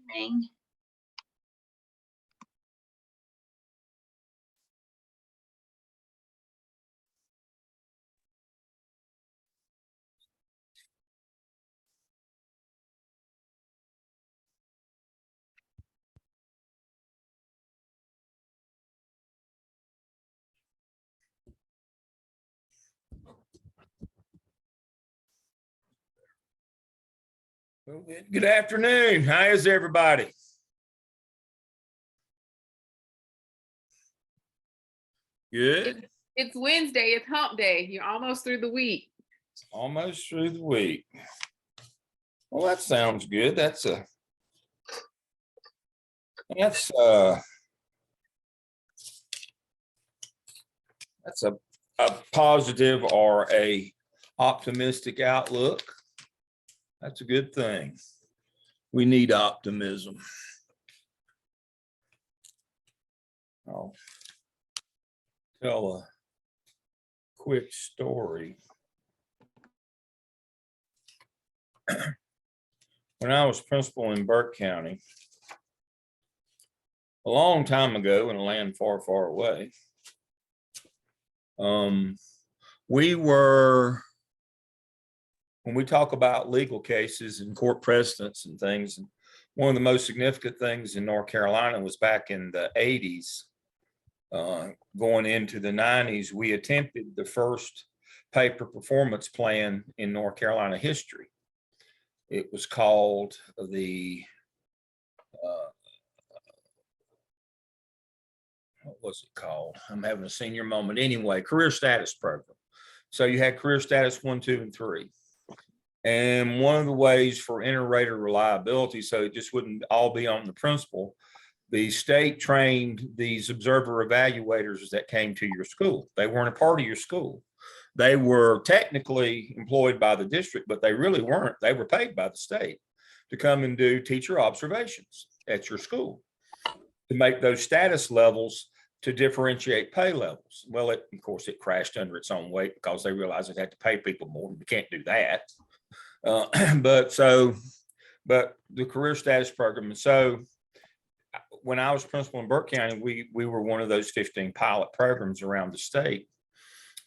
evening. Good afternoon. How is everybody? Good. It's Wednesday. It's hump day. You're almost through the week. Almost through the week. Well, that sounds good. That's a positive or a optimistic outlook. That's a good thing. We need optimism. I'll tell a quick story. When I was principal in Burke County, a long time ago in a land far, far away, when we talk about legal cases and court precedents and things, one of the most significant things in North Carolina was back in the 80s, going into the 90s, we attempted the first paper performance plan in North Carolina history. It was called the, what was it called? I'm having a senior moment. Anyway, career status program. So you had career status 1, 2, and 3. And one of the ways for inter-rater reliability, so it just wouldn't all be on the principal, the state trained these observer evaluators that came to your school. They weren't a part of your school. They were technically employed by the district, but they really weren't. They were paid by the state to come and do teacher observations at your school to make those status levels to differentiate pay levels. Well, of course, it crashed under its own weight because they realized it had to pay people more. We can't do that. But the career status program. And so when I was principal in Burke County, we were one of those 15 pilot programs around the state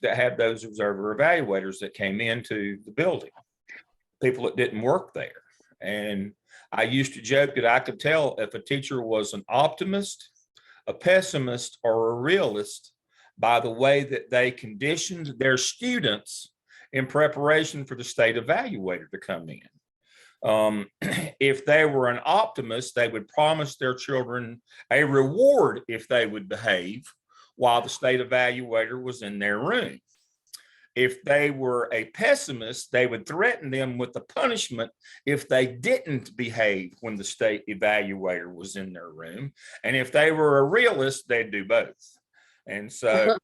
that had those observer evaluators that came into the building, people that didn't work there. And I used to joke that I could tell if a teacher was an optimist, a pessimist, or a realist by the way that they conditioned their students in preparation for the state evaluator to come in. If they were an optimist, they would promise their children a reward if they would behave while the state evaluator was in their room. If they were a pessimist, they would threaten them with a punishment if they didn't behave when the state evaluator was in their room. And if they were a realist, they'd do both. And so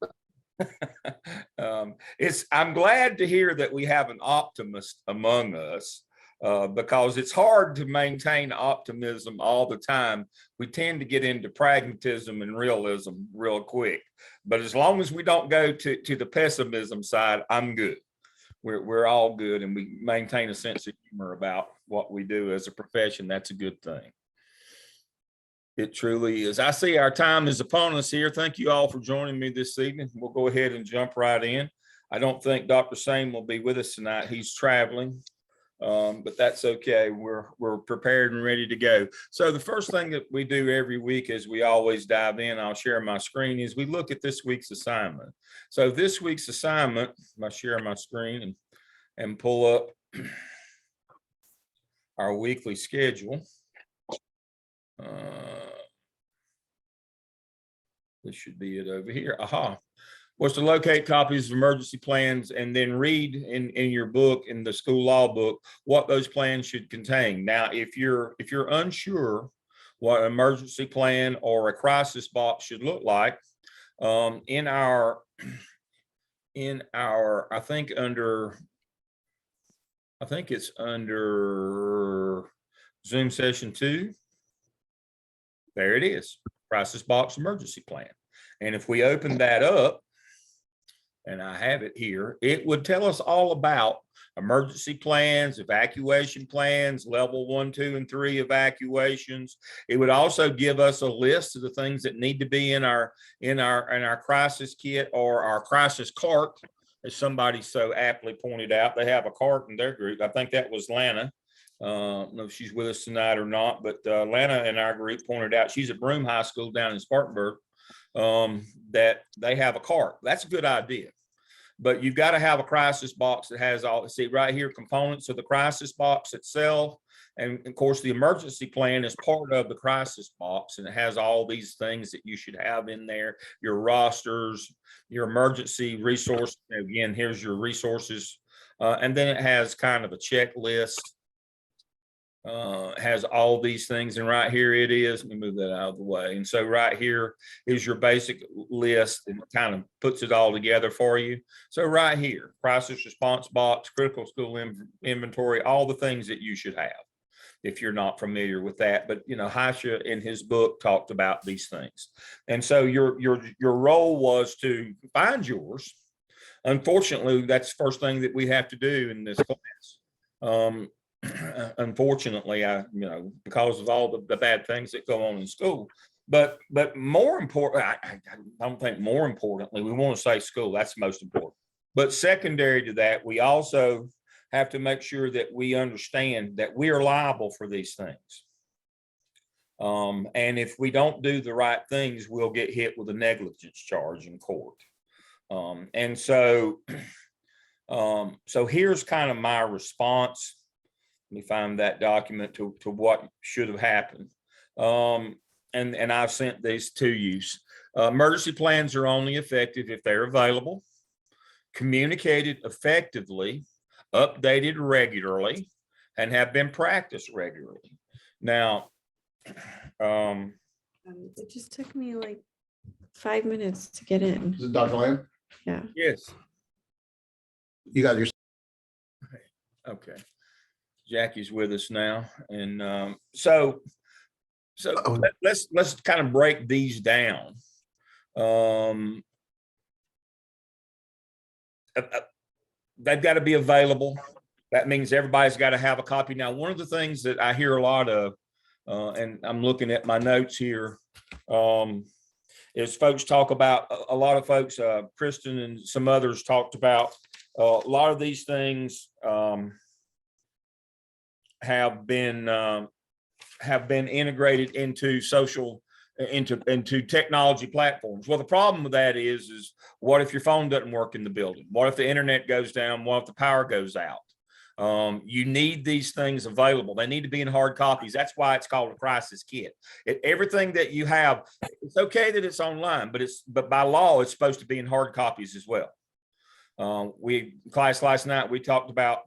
I'm glad to hear that we have an optimist among us, because it's hard to maintain optimism all the time. We tend to get into pragmatism and realism real quick. But as long as we don't go to the pessimism side, I'm good. We're all good, and we maintain a sense of humor about what we do as a profession. That's a good thing. It truly is. I see our time is upon us here. Thank you all for joining me this evening. We'll go ahead and jump right in. I don't think Dr. Same will be with us tonight. He's traveling, but that's okay. We're prepared and ready to go. So the first thing that we do every week as we always dive in, I'll share my screen, is we look at this week's assignment. So this week's assignment, I share my screen and pull up our weekly schedule. This should be it over here. Aha. Was to locate copies of emergency plans and then read in your book, in the school law book, what those plans should contain. Now, if you're unsure what an emergency plan or a crisis box should look like, in our I think it's under Zoom session 2. There it is, crisis box emergency plan. And if we open that up, and I have it here, it would tell us all about emergency plans, evacuation plans, level 1, 2, and 3 evacuations. It would also give us a list of the things that need to be in our crisis kit or our crisis cart, as somebody so aptly pointed out. They have a cart in their group. I think that was Lana. I don't know if she's with us tonight or not, but Lana in our group pointed out, she's at Broome High School down in Spartanburg, that they have a cart. That's a good idea. But you've got to have a crisis box that has all, see right here, components of the crisis box itself. And of course, the emergency plan is part of the crisis box, and it has all these things that you should have in there, your rosters, your emergency resource. Again, here's your resources. And then it has kind of a checklist. Has all these things, and right here it is. Let me move that out of the way. And so right here is your basic list, and it kind of puts it all together for you. So right here, crisis response box, critical school inventory, all the things that you should have if you're not familiar with that. But you know, Haisha in his book talked about these things. And so your role was to find yours. Unfortunately, that's the first thing that we have to do in this class. Unfortunately, because of all the bad things that go on in school. But more important, I don't think more importantly, we want to say school, that's most important. But secondary to that, we also have to make sure that we understand that we are liable for these things. And if we don't do the right things, we'll get hit with a negligence charge in court. And so here's kind of my response. Let me find that document to what should have happened. And I've sent these to you. Emergency plans are only effective if they're available, communicated effectively, updated regularly, and have been practiced regularly. Now, it just took me like 5 minutes to get in. Is it Dr. Lamb? Yeah. yes, You got your, okay. Jackie's with us now, and so let's kind of break these down. They've got to be available. That means everybody's got to have a copy. Now, one of the things that I hear a lot of, and I'm looking at my notes here, is folks talk about, a lot of folks, Kristen and some others talked about a lot of these things. Have been integrated into into technology platforms. Well, the problem with that is what if your phone doesn't work in the building? What if the internet goes down? What if the power goes out? You need these things available. They need to be in hard copies. That's why it's called a crisis kit. Everything that you have, it's okay that it's online, but by law, it's supposed to be in hard copies as well. Class last night, we talked about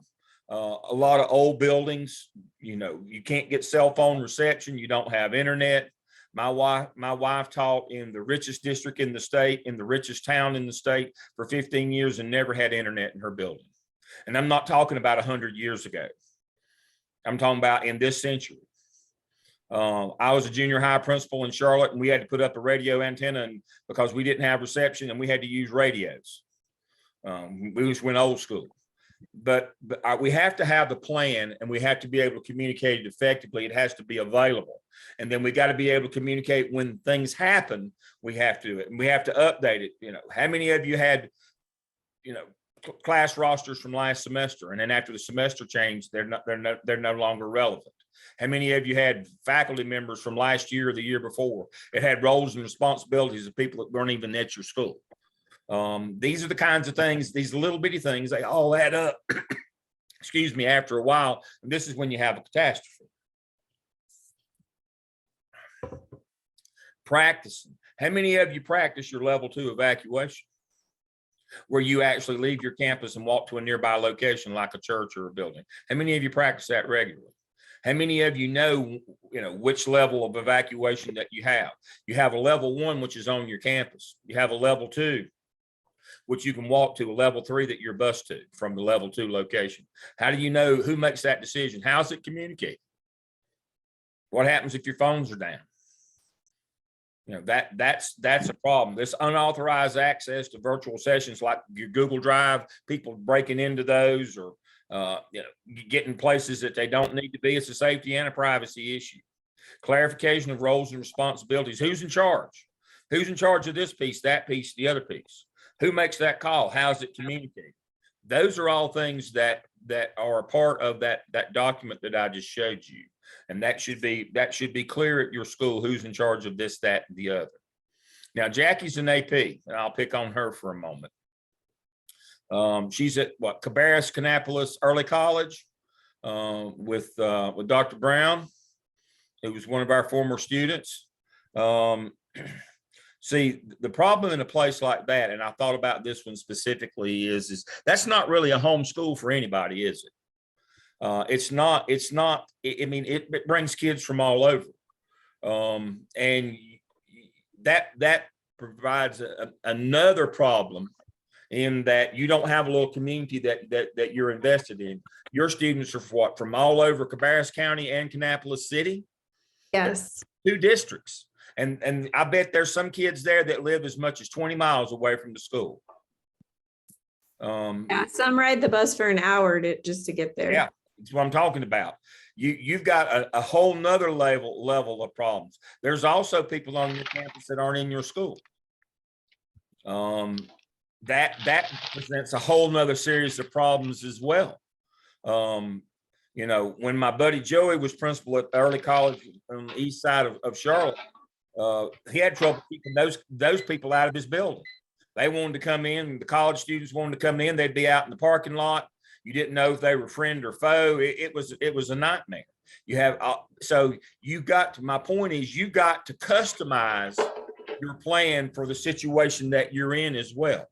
a lot of old buildings, you can't get cell phone reception. You don't have internet. My wife taught in the richest district in the state, in the richest town in the state for 15 years and never had internet in her building. And I'm not talking about 100 years ago. I'm talking about in this century. I was a junior high principal in Charlotte, and we had to put up a radio antenna because we didn't have reception, and we had to use radios. We just went old school. But we have to have the plan, and we have to be able to communicate it effectively. It has to be available. And then we got to be able to communicate when things happen. We have to do it, and we have to update it. How many of you had, class rosters from last semester, and then after the semester changed, they're no longer relevant? How many of you had faculty members from last year or the year before? It had roles and responsibilities of people that weren't even at your school. These are the kinds of things, these little bitty things, they all add up, excuse me, after a while. And this is when you have a catastrophe. Practicing. How many of you practice your level 2 evacuation, where you actually leave your campus and walk to a nearby location like a church or a building? How many of you practice that regularly? How many of you know which level of evacuation that you have? You have a level 1, which is on your campus. You have a level 2, which you can walk to, a level 3 that you're bused to from the level 2 location. How do you know who makes that decision? How's it communicated? What happens if your phones are down? That's a problem. This unauthorized access to virtual sessions like your Google Drive, people breaking into those, or Getting places that they don't need to be. It's a safety and a privacy issue. Clarification of roles and responsibilities. Who's in charge? Who's in charge of this piece, that piece, the other piece? Who makes that call? How's it communicated? Those are all things that are a part of that document that I just showed you. And that should be clear at your school, who's in charge of this, that, and the other. Now, Jackie's an AP, and I'll pick on her for a moment. She's at Cabarrus Kannapolis Early College with Dr. Brown, who was one of our former students. See, the problem in a place like that, and I thought about this one specifically, is that's not really a home school for anybody, is it? It's not. I mean, it brings kids from all over, and that provides another problem in that you don't have a little community that you're invested in. Your students are from all over Cabarrus County and Kannapolis City. Yes. 2 districts. And I bet there's some kids there that live as much as 20 miles away from the school. Yeah, some ride the bus for an hour just to get there. Yeah, that's what I'm talking about. You've got a whole nother level of problems. There's also people on your campus that aren't in your school. That presents a whole nother series of problems as well. When my buddy Joey was principal at the early college on the east side of Charlotte, he had trouble keeping those people out of his building. They wanted to come in, the college students wanted to come in, they'd be out in the parking lot. You didn't know if they were friend or foe. It was a nightmare. My point is, you got to customize your plan for the situation that you're in as well.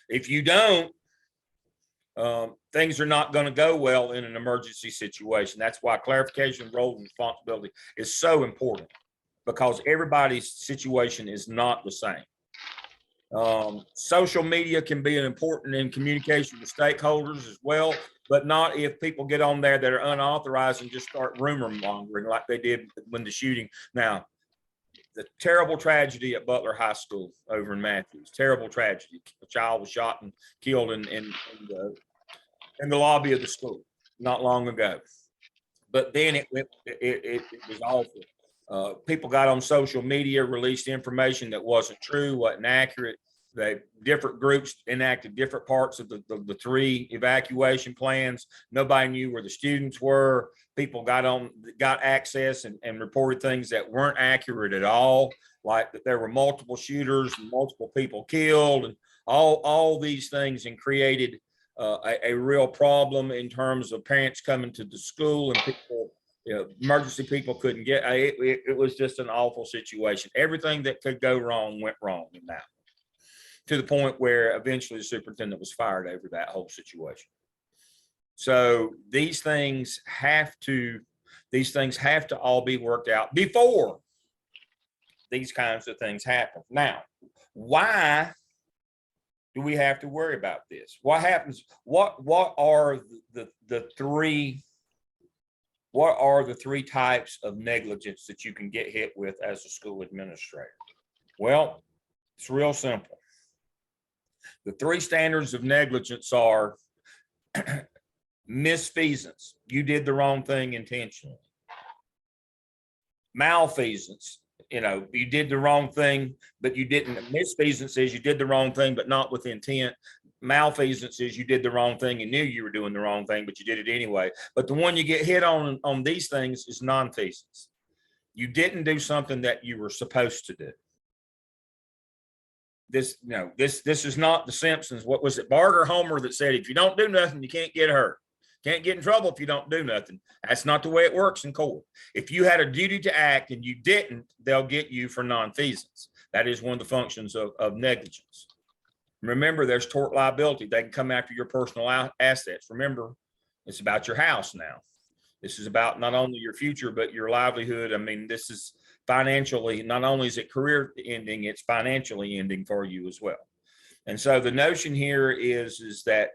If you don't, things are not going to go well in an emergency situation. That's why clarification of roles and responsibility is so important, because everybody's situation is not the same. Social media can be an important in communication with stakeholders as well, but not if people get on there that are unauthorized and just start rumor mongering like they did when the shooting. Now, the terrible tragedy at Butler High School over in Matthews, terrible tragedy. A child was shot and killed in the lobby of the school not long ago. But then it was awful. People got on social media, released information that wasn't true, wasn't accurate. Different groups enacted different parts of the 3 evacuation plans. Nobody knew where the students were. People got access and reported things that weren't accurate at all, like that there were multiple shooters and multiple people killed, and all these things, and created a real problem in terms of parents coming to the school and people. Emergency people couldn't get. It was just an awful situation. Everything that could go wrong went wrong in that, to the point where eventually the superintendent was fired over that whole situation. So these things have to all be worked out before these kinds of things happen. Now, why do we have to worry about this? What happens? What are the 3? What are the 3 types of negligence that you can get hit with as a school administrator? Well, it's real simple. The 3 standards of negligence are misfeasance. You did the wrong thing intentionally. Malfeasance. You did the wrong thing, but you didn't. Misfeasance is you did the wrong thing, but not with intent. Malfeasance is you did the wrong thing and knew you were doing the wrong thing, but you did it anyway. But the one you get hit on these things is nonfeasance. You didn't do something that you were supposed to do. This is not The Simpsons. What was it, Bart or Homer, that said, if you don't do nothing, you can't get hurt. Can't get in trouble if you don't do nothing. That's not the way it works in court. If you had a duty to act and you didn't, they'll get you for nonfeasance. That is one of the functions of negligence. Remember, there's tort liability. They can come after your personal assets. Remember, it's about your house now. This is about not only your future, but your livelihood. I mean, this is financially, not only is it career ending, it's financially ending for you as well. And so the notion here is that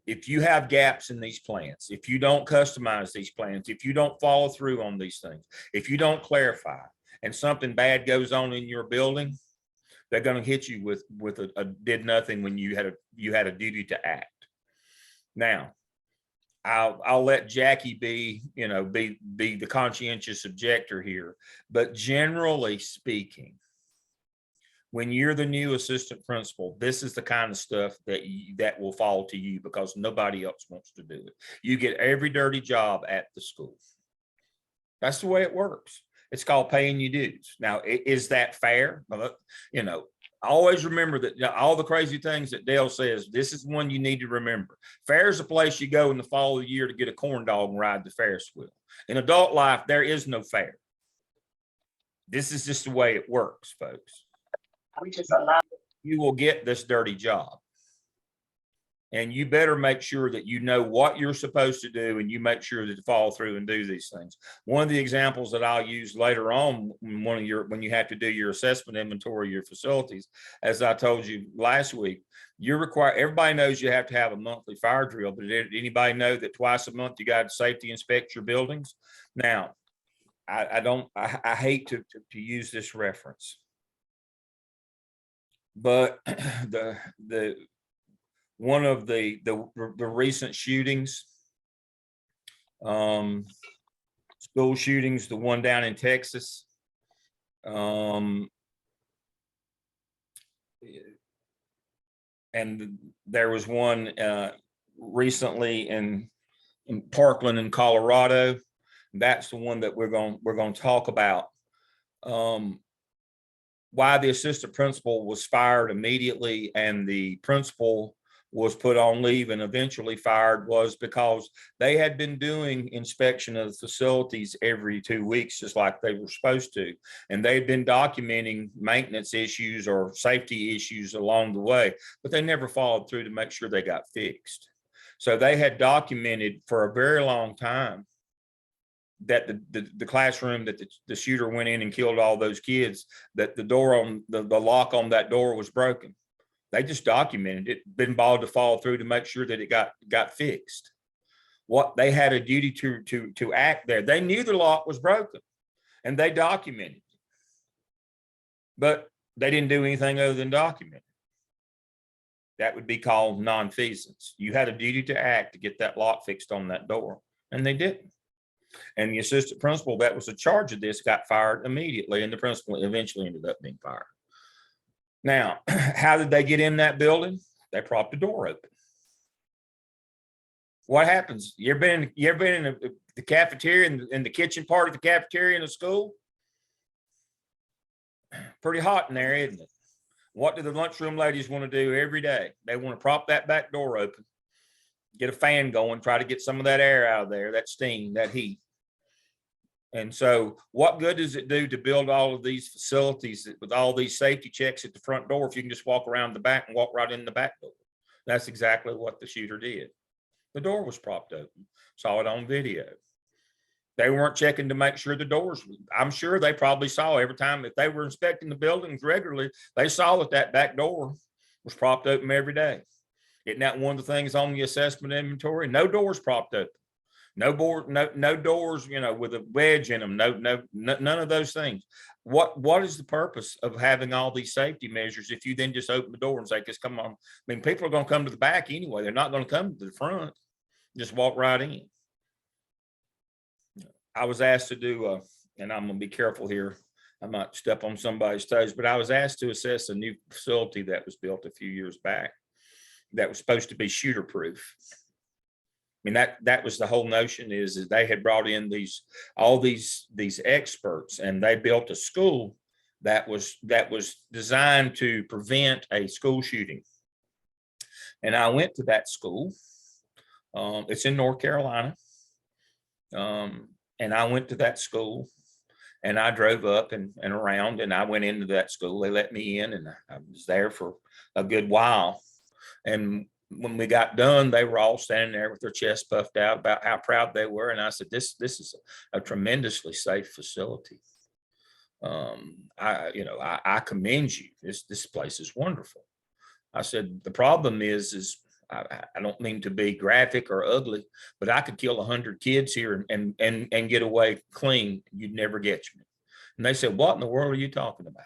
if you have gaps in these plans, if you don't customize these plans, if you don't follow through on these things, if you don't clarify, and something bad goes on in your building, they're going to hit you with a did nothing when you had a duty to act. Now, I'll let Jackie be, be the conscientious objector here. But generally speaking, when you're the new assistant principal, this is the kind of stuff that will fall to you because nobody else wants to do it. You get every dirty job at the school. That's the way it works. It's called paying your dues. Now, is that fair? Always remember that all the crazy things that Dale says, this is one you need to remember. Fair is a place you go in the fall of the year to get a corn dog and ride the Ferris wheel. In adult life, there is no fair. This is just the way it works, folks. You will get this dirty job. And you better make sure that you know what you're supposed to do and you make sure that you follow through and do these things. One of the examples that I'll use later on when you have to do your assessment inventory of your facilities, as I told you last week, everybody knows you have to have a monthly fire drill, but did anybody know that twice a month you got to safety inspect your buildings? Now, I hate to use this reference, but one of the recent shootings, school shootings, the one down in Texas, and there was one recently in Parkland in Colorado. That's the one that we're going to talk about. Why the assistant principal was fired immediately and the principal was put on leave and eventually fired was because they had been doing inspection of the facilities every 2 weeks, just like they were supposed to. And they'd been documenting maintenance issues or safety issues along the way, but they never followed through to make sure they got fixed. So they had documented for a very long time that the classroom that the shooter went in and killed all those kids, that the door on the lock on that door was broken. They just documented it, been bothered to follow through to make sure that it got fixed. What they had a duty to act there. They knew the lock was broken and they documented it, but they didn't do anything other than document it. That would be called nonfeasance. You had a duty to act to get that lock fixed on that door, and they didn't. And the assistant principal that was in charge of this got fired immediately, and the principal eventually ended up being fired. Now, how did they get in that building? They propped the door open. What happens? You ever been in the cafeteria, in the kitchen part of the cafeteria in the school? Pretty hot in there, isn't it? What do the lunchroom ladies want to do every day? They want to prop that back door open, get a fan going, try to get some of that air out of there, that steam, that heat. And so what good does it do to build all of these facilities with all these safety checks at the front door if you can just walk around the back and walk right in the back door? That's exactly what the shooter did. The door was propped open. Saw it on video. They weren't checking to make sure the doors, I'm sure they probably saw every time if they were inspecting the buildings regularly, they saw that back door was propped open every day. Isn't that one of the things on the assessment inventory? No doors propped open. No doors, with a wedge in them. None of those things. What is the purpose of having all these safety measures if you then just open the door and say, just come on? I mean, people are going to come to the back anyway. They're not going to come to the front. Just walk right in. I was asked to do, and I'm going to be careful here. I might step on somebody's toes, but I was asked to assess a new facility that was built a few years back that was supposed to be shooter proof. I mean, that was the whole notion, is they had brought in all these experts, and they built a school that was designed to prevent a school shooting. And I went to that school. It's in North Carolina. And I went to that school, and I drove up and around, and I went into that school. They let me in, and I was there for a good while. And when we got done, they were all standing there with their chest puffed out about how proud they were. And I said, this is a tremendously safe facility. I commend you. This place is wonderful. I said, the problem is I don't mean to be graphic or ugly, but I could kill 100 kids here and get away clean. You'd never get me. And they said, what in the world are you talking about?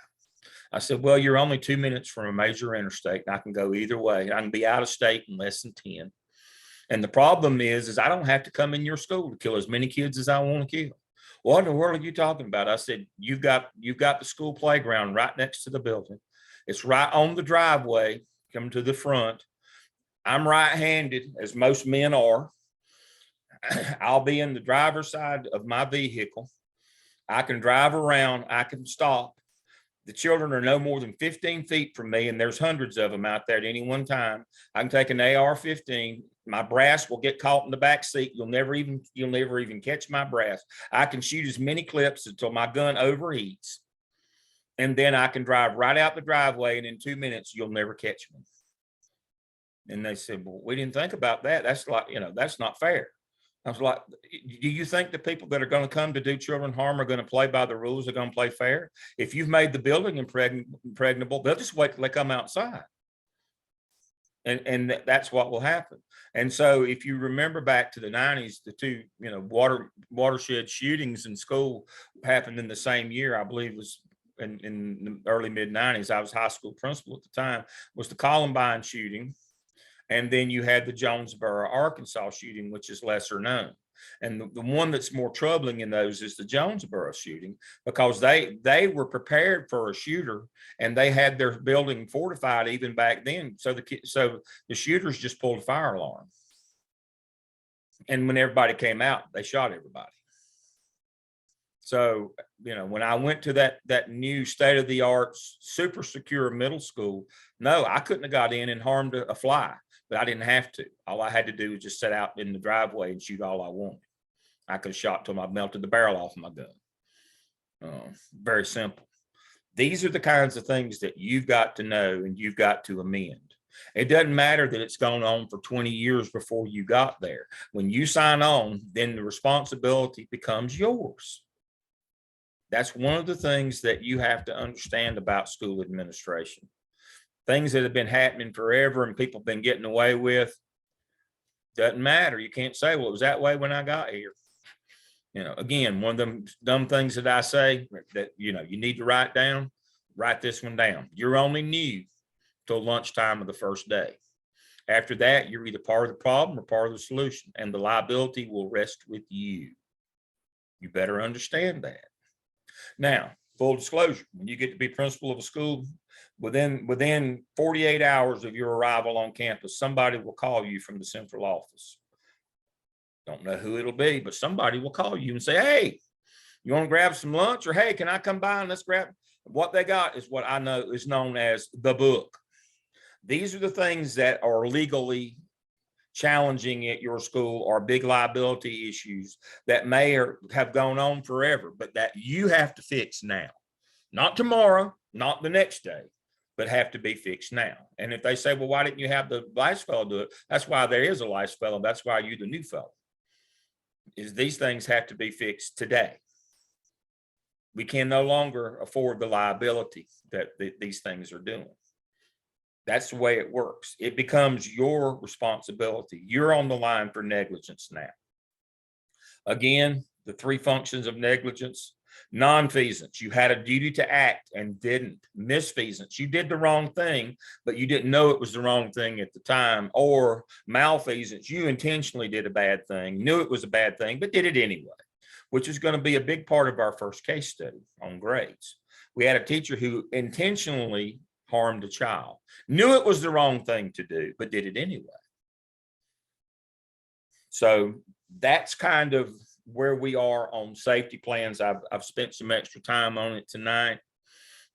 I said, well, you're only 2 minutes from a major interstate, and I can go either way. I can be out of state in less than 10. And the problem is I don't have to come in your school to kill as many kids as I want to kill. What in the world are you talking about? I said, you've got the school playground right next to the building. It's right on the driveway, come to the front. I'm right-handed, as most men are. I'll be in the driver's side of my vehicle. I can drive around, I can stop. The children are no more than 15 feet from me, and there's hundreds of them out there at any one time. I can take an AR-15. My brass will get caught in the back seat. You'll never even catch my brass. I can shoot as many clips until my gun overheats. And then I can drive right out the driveway, and in 2 minutes, you'll never catch me. And they said, well, we didn't think about that. That's like, that's not fair. I was like, do you think the people that are going to come to do children harm are going to play by the rules? They're going to play fair? If you've made the building impregnable, they'll just wait till they come outside. And that's what will happen. And so if you remember back to the 90s, the two, watershed shootings in school happened in the same year. I believe it was in the early mid 90s. I was high school principal at the time. Was the Columbine shooting. And then you had the Jonesboro, Arkansas shooting, which is lesser known. And the one that's more troubling in those is the Jonesboro shooting, because they were prepared for a shooter, and they had their building fortified even back then. So the shooters just pulled a fire alarm. And when everybody came out, they shot everybody. So, when I went to that new state-of-the-art, super secure middle school, no, I couldn't have got in and harmed a fly. But I didn't have to. All I had to do was just sit out in the driveway and shoot all I wanted. I could have shot till I melted the barrel off my gun. Very simple. These are the kinds of things that you've got to know and you've got to amend. It doesn't matter that it's gone on for 20 years before you got there. When you sign on, then the responsibility becomes yours. That's one of the things that you have to understand about school administration. Things that have been happening forever and people have been getting away with, doesn't matter. You can't say, well, it was that way when I got here. Again, one of them dumb things that I say that, you need to write this one down. You're only new till lunchtime of the first day. After that, you're either part of the problem or part of the solution, and the liability will rest with you. You better understand that. Now, full disclosure, when you get to be principal of a school, within 48 hours of your arrival on campus, somebody will call you from the central office. Don't know who it'll be, but somebody will call you and say, hey, you want to grab some lunch? Or, hey, can I come by and let's grab? What they got is what I know is known as the book. These are the things that are legally challenging at your school, or big liability issues that may have gone on forever, but that you have to fix now. Not tomorrow, not the next day, but have to be fixed now. And if they say, well, why didn't you have the vice fellow do it? That's why there is a vice fellow. That's why you're the new fellow. Is these things have to be fixed today. We can no longer afford the liability that these things are doing. That's the way it works. It becomes your responsibility. You're on the line for negligence now. Again, the three functions of negligence. Nonfeasance, you had a duty to act and didn't. Misfeasance, you did the wrong thing, but you didn't know it was the wrong thing at the time. Or malfeasance, you intentionally did a bad thing, knew it was a bad thing, but did it anyway, which is going to be a big part of our first case study on grades. We had a teacher who intentionally harmed a child, knew it was the wrong thing to do, but did it anyway. So that's kind of where we are on safety plans. I've spent some extra time on it tonight,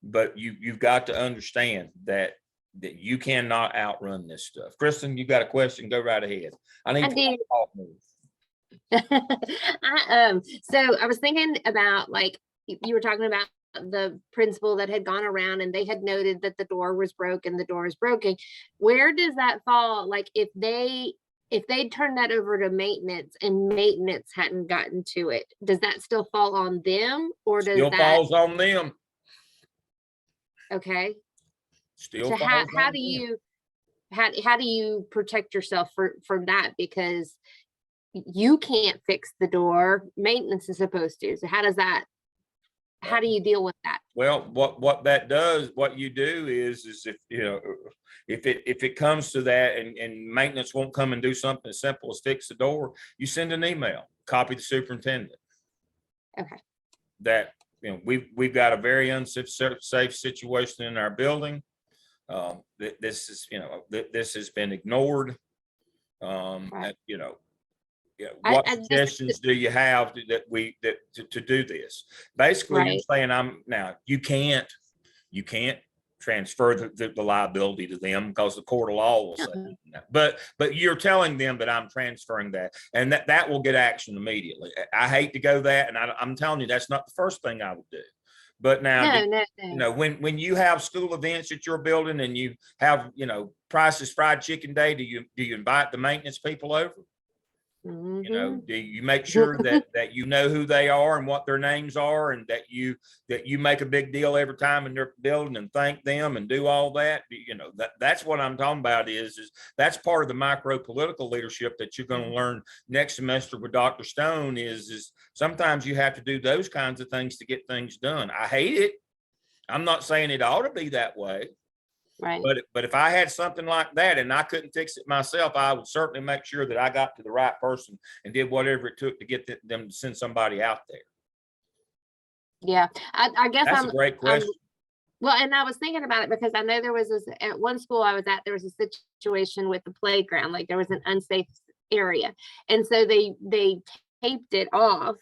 but you've got to understand that you cannot outrun this stuff. Kristen, you got a question? Go right ahead. I do. So I was thinking about, like, you were talking about the principal that had gone around and they had noted that the door was broken, where does that fall? Like, if they turned that over to maintenance and maintenance hadn't gotten to it, does that still fall on them, or does Still that falls on them. Okay. Still So falls how on do them. you how do you protect yourself from that? Because you can't fix the door, maintenance is supposed to. So how does that how do you deal with that? Well, what that does, what you do is if, you know, if it comes to that and maintenance won't come and do something as simple as fix the door, you send an email, copy the superintendent. Okay. That, you know, we've got a very unsafe situation in our building. This is, you know, this has been ignored. Right. You know, yeah, I- what I just- suggestions do you have to do this? Basically, you're Right. saying you can't transfer the liability to them because the court of law will say Uh-uh. that. But you're telling them that I'm transferring that, and that will get action immediately. I hate to go that, and I'm telling you that's not the first thing I would do. But now, No. you know, when you have school events at your building and you have, you know, Price's Fried Chicken Day, do you invite the maintenance people over? You know, Mhm. do you make sure that you know who they are and what their names are, and that you make a big deal every time in their building and thank them and do all that? You know, that's what I'm talking about is that's part of the micro political leadership that you're going to learn next semester with Dr. Stone is sometimes you have to do those kinds of things to get things done. I hate it. I'm not saying it ought to be that way. Right. But if I had something like that and I couldn't fix it myself, I would certainly make sure that I got to the right person and did whatever it took to get them to send somebody out there. Yeah. I guess That's a great question. well, and I was thinking about it because I know there was this at one school I was at, there was a situation with the playground, like there was an unsafe area. And so they taped it off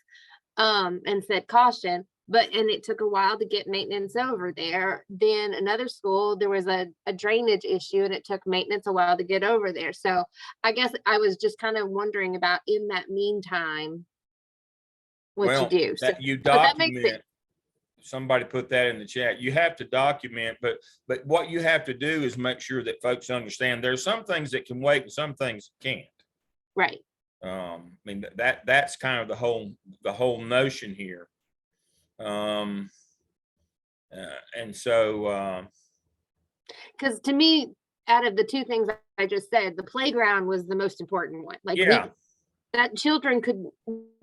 and said caution, and it took a while to get maintenance over there. Then another school, there was a drainage issue and it took maintenance a while to get over there. So I guess I was just kind of wondering about in that meantime, what you do. So That you that makes it, document. Somebody put that in the chat. You have to document, but what you have to do is make sure that folks understand there's some things that can wait and some things can't. right. I mean, that's kind of the whole notion here. And so, Because to me, out of the two things I just said, the playground was the most important one. Like yeah, that children could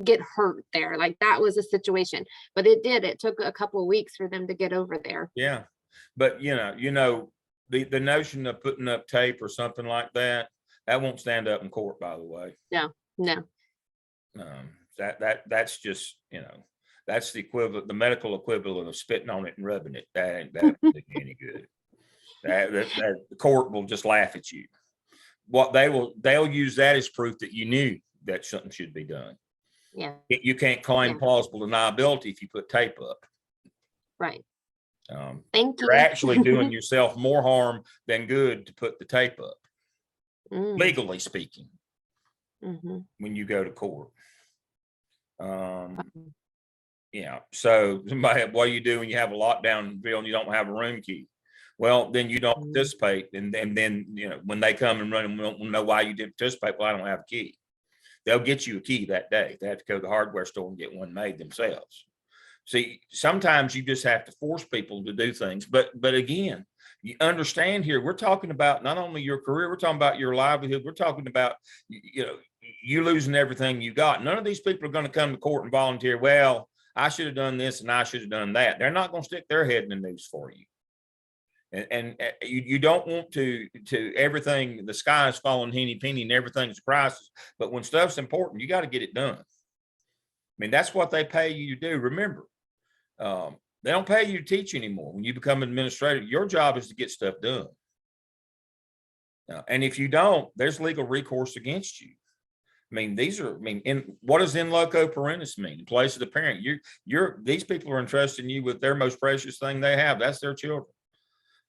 get hurt there. Like that was a situation, but it took a couple of weeks for them to get over there. yeah. But you know, the notion of putting up tape or something like that won't stand up in court, by the way. No. That's just, you know, that's the equivalent, the medical equivalent of spitting on it and rubbing it. That won't do you any good. The court will just laugh at you. What they'll use that as proof that you knew that something should be done. Yeah. You can't claim Yeah. plausible deniability if you put tape up. Right. Thank you. You're actually doing yourself more harm than good to put the tape up, Mm, legally speaking, mhm. when you go to court. Yeah. So somebody, what do you do when you have a lockdown bill and you don't have a room key? Well, then you don't participate. And then, you know, when they come and run and won't know why you didn't participate, well, I don't have a key. They'll get you a key that day. They have to go to the hardware store and get one made themselves. See, sometimes you just have to force people to do things. But again, you understand here, we're talking about not only your career, we're talking about your livelihood. We're talking about, you know, you losing everything you got. None of these people are going to come to court and volunteer. Well, I should have done this and I should have done that. They're not going to stick their head in the noose for you. And you don't want to everything, the sky is falling henny penny and everything's a crisis. But when stuff's important, you got to get it done. I mean, that's what they pay you to do. Remember, they don't pay you to teach anymore. When you become an administrator, your job is to get stuff done. And if you don't, there's legal recourse against you. I mean, what does in loco parentis mean? In place of the parent, these people are entrusting you with their most precious thing they have. That's their children.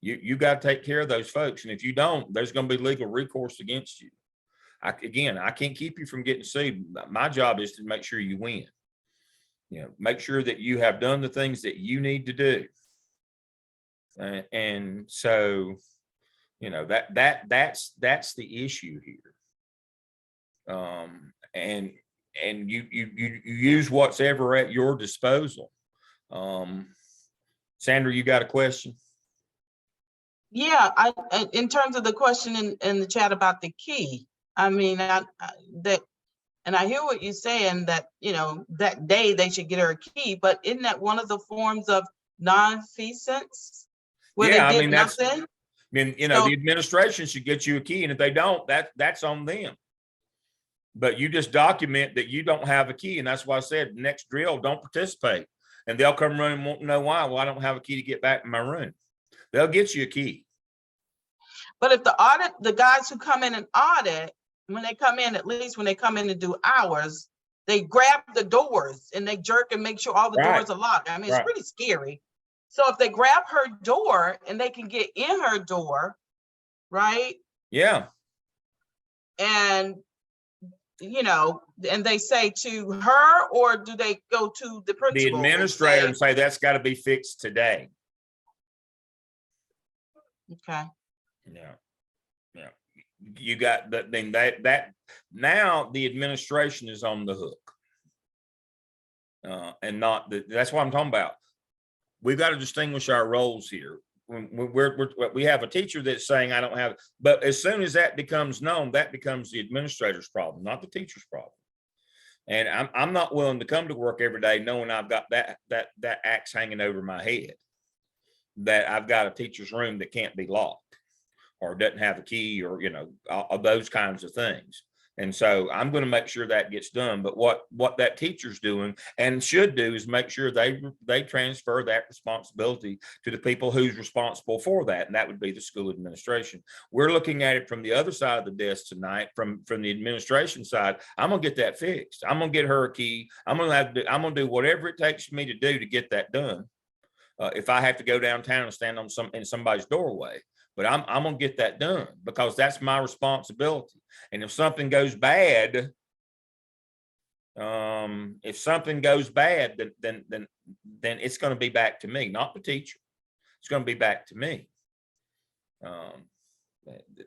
You got to take care of those folks. And if you don't, there's going to be legal recourse against you. I can't keep you from getting sued. My job is to make sure you win. You know, make sure that you have done the things that you need to do. And so, you know, that's the issue here. And you use what's ever at your disposal. Sandra, you got a question? Yeah, in terms of the question in the chat about the key, I mean, that And I hear what you're saying that, you know, that day they should get her a key, but isn't that one of the forms of non-feasance? Where Yeah, I they mean, did that's, nothing? I mean, you know, So- the administration should get you a key, and if they don't, that's on them. But you just document that you don't have a key, and that's why I said next drill, don't participate. And they'll come running and won't know why. Well, I don't have a key to get back in my room. They'll get you a key. But if the guys who come in and audit, when they come in, at least when they come in to do hours, they grab the doors and they jerk and make sure all the Right. doors are locked. I mean, it's Right. pretty scary. So if they grab her door and they can get in her door, right? Yeah. And, you know, and they say to her, or do they go to the The principal? and administrator say, say that's got to be fixed today. Okay, Yeah. Yeah. You got that, then that now the administration is on the hook. And not that's what I'm talking about. We've got to distinguish our roles here. When we have a teacher that's saying, I don't have, but as soon as that becomes known, that becomes the administrator's problem, not the teacher's problem. And I'm not willing to come to work every day knowing I've got that axe hanging over my head, that I've got a teacher's room that can't be locked or doesn't have a key, or, you know, those kinds of things. And so I'm going to make sure that gets done. But what that teacher's doing and should do is make sure they transfer that responsibility to the people who's responsible for that. And that would be the school administration. We're looking at it from the other side of the desk tonight, from the administration side. I'm going to get that fixed. I'm going to get her a key. I'm going to do whatever it takes for me to do to get that done. If I have to go downtown and stand in somebody's doorway. But I'm going to get that done because that's my responsibility. And if something goes bad, then it's going to be back to me, not the teacher. It's going to be back to me.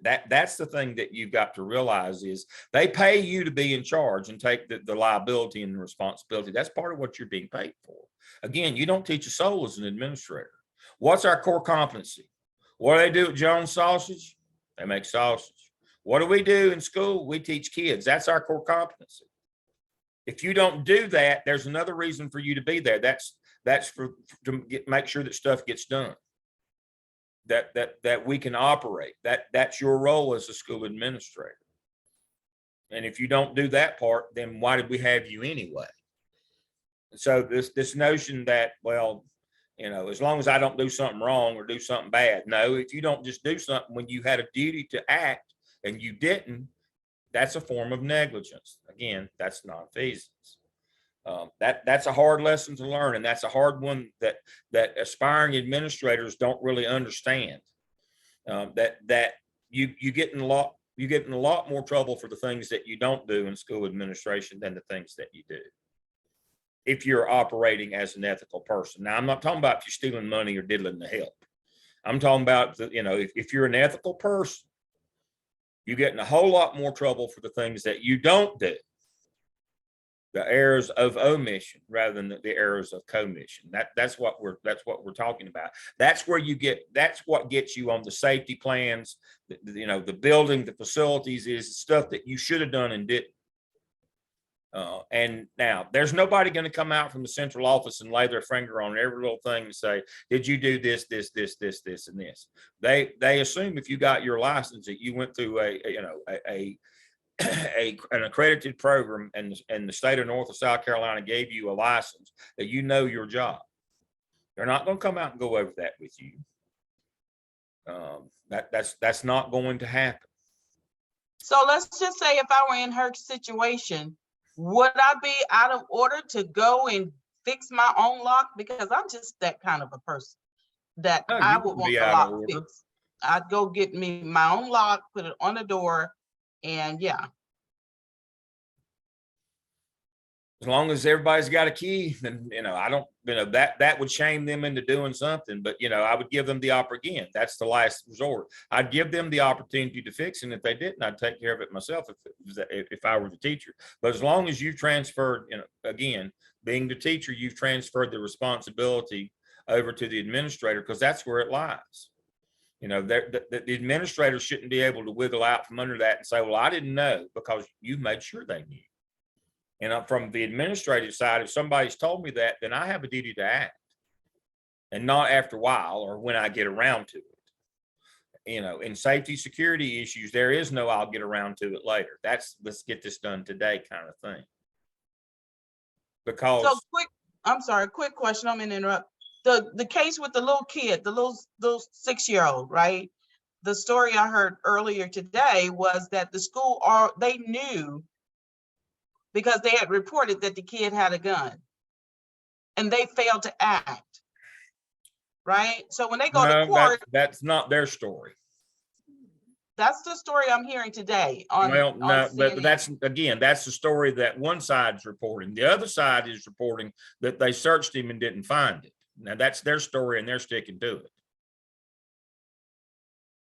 That's the thing that you've got to realize is they pay you to be in charge and take the liability and the responsibility. That's part of what you're being paid for. Again, you don't teach a soul as an administrator. What's our core competency? What do they do at Jones Sausage? They make sausage. What do we do in school? We teach kids. That's our core competency. If you don't do that, there's another reason for you to be there. That's make sure that stuff gets done. That we can operate. That's your role as a school administrator. And if you don't do that part, then why did we have you anyway? So this notion that, well, you know, as long as I don't do something wrong or do something bad. No, if you don't just do something when you had a duty to act and you didn't, that's a form of negligence. Again, that's non-feasance. That's a hard lesson to learn, and that's a hard one that aspiring administrators don't really understand. That you get in a lot more trouble for the things that you don't do in school administration than the things that you do, if you're operating as an ethical person. Now, I'm not talking about if you're stealing money or diddling the help. I'm talking about, if you're an ethical person, you get in a whole lot more trouble for the things that you don't do. The errors of omission rather than the errors of commission. That's what we're talking about. That's what gets you on the safety plans, the building, the facilities, is stuff that you should have done and didn't. And now there's nobody going to come out from the central office and lay their finger on every little thing and say, did you do this, and this? They assume if you got your license that you went through an accredited program and the state of North or South Carolina gave you a license, that you know your job. They're not going to come out and go over that with you. That's not going to happen. so let's just say if I were in her situation, would I be out of order to go and fix my own lock? Because I'm just that kind of a person that No, you I wouldn't would want be the out of lock order. fixed. I'd go get me my own lock, put it on the door, and yeah. As long as everybody's got a key, then, I don't, that would shame them into doing something, but, I would give them the again, that's the last resort. I'd give them the opportunity to fix it. And if they didn't, I'd take care of it myself if I were the teacher. But as long as you transferred, again, being the teacher, you've transferred the responsibility over to the administrator, because that's where it lies. The administrator shouldn't be able to wiggle out from under that and say, well, I didn't know, because you made sure they knew. And from the administrative side, if somebody's told me that, then I have a duty to act. And not after a while or when I get around to it. You know, in safety security issues, there is no I'll get around to it later. That's let's get this done today kind of thing. So Because quick, I'm sorry, quick question, I'm gonna interrupt. The case with the little kid, the little 6-year-old, right? The story I heard earlier today was that the school they knew because they had reported that the kid had a gun and they failed to act, right? So when they go to no, court, that's not their story. that's the story I'm hearing today on. Well, no, but CNN. that's again, that's the story that one side's reporting. The other side is reporting that they searched him and didn't find it. Now that's their story and they're sticking to it.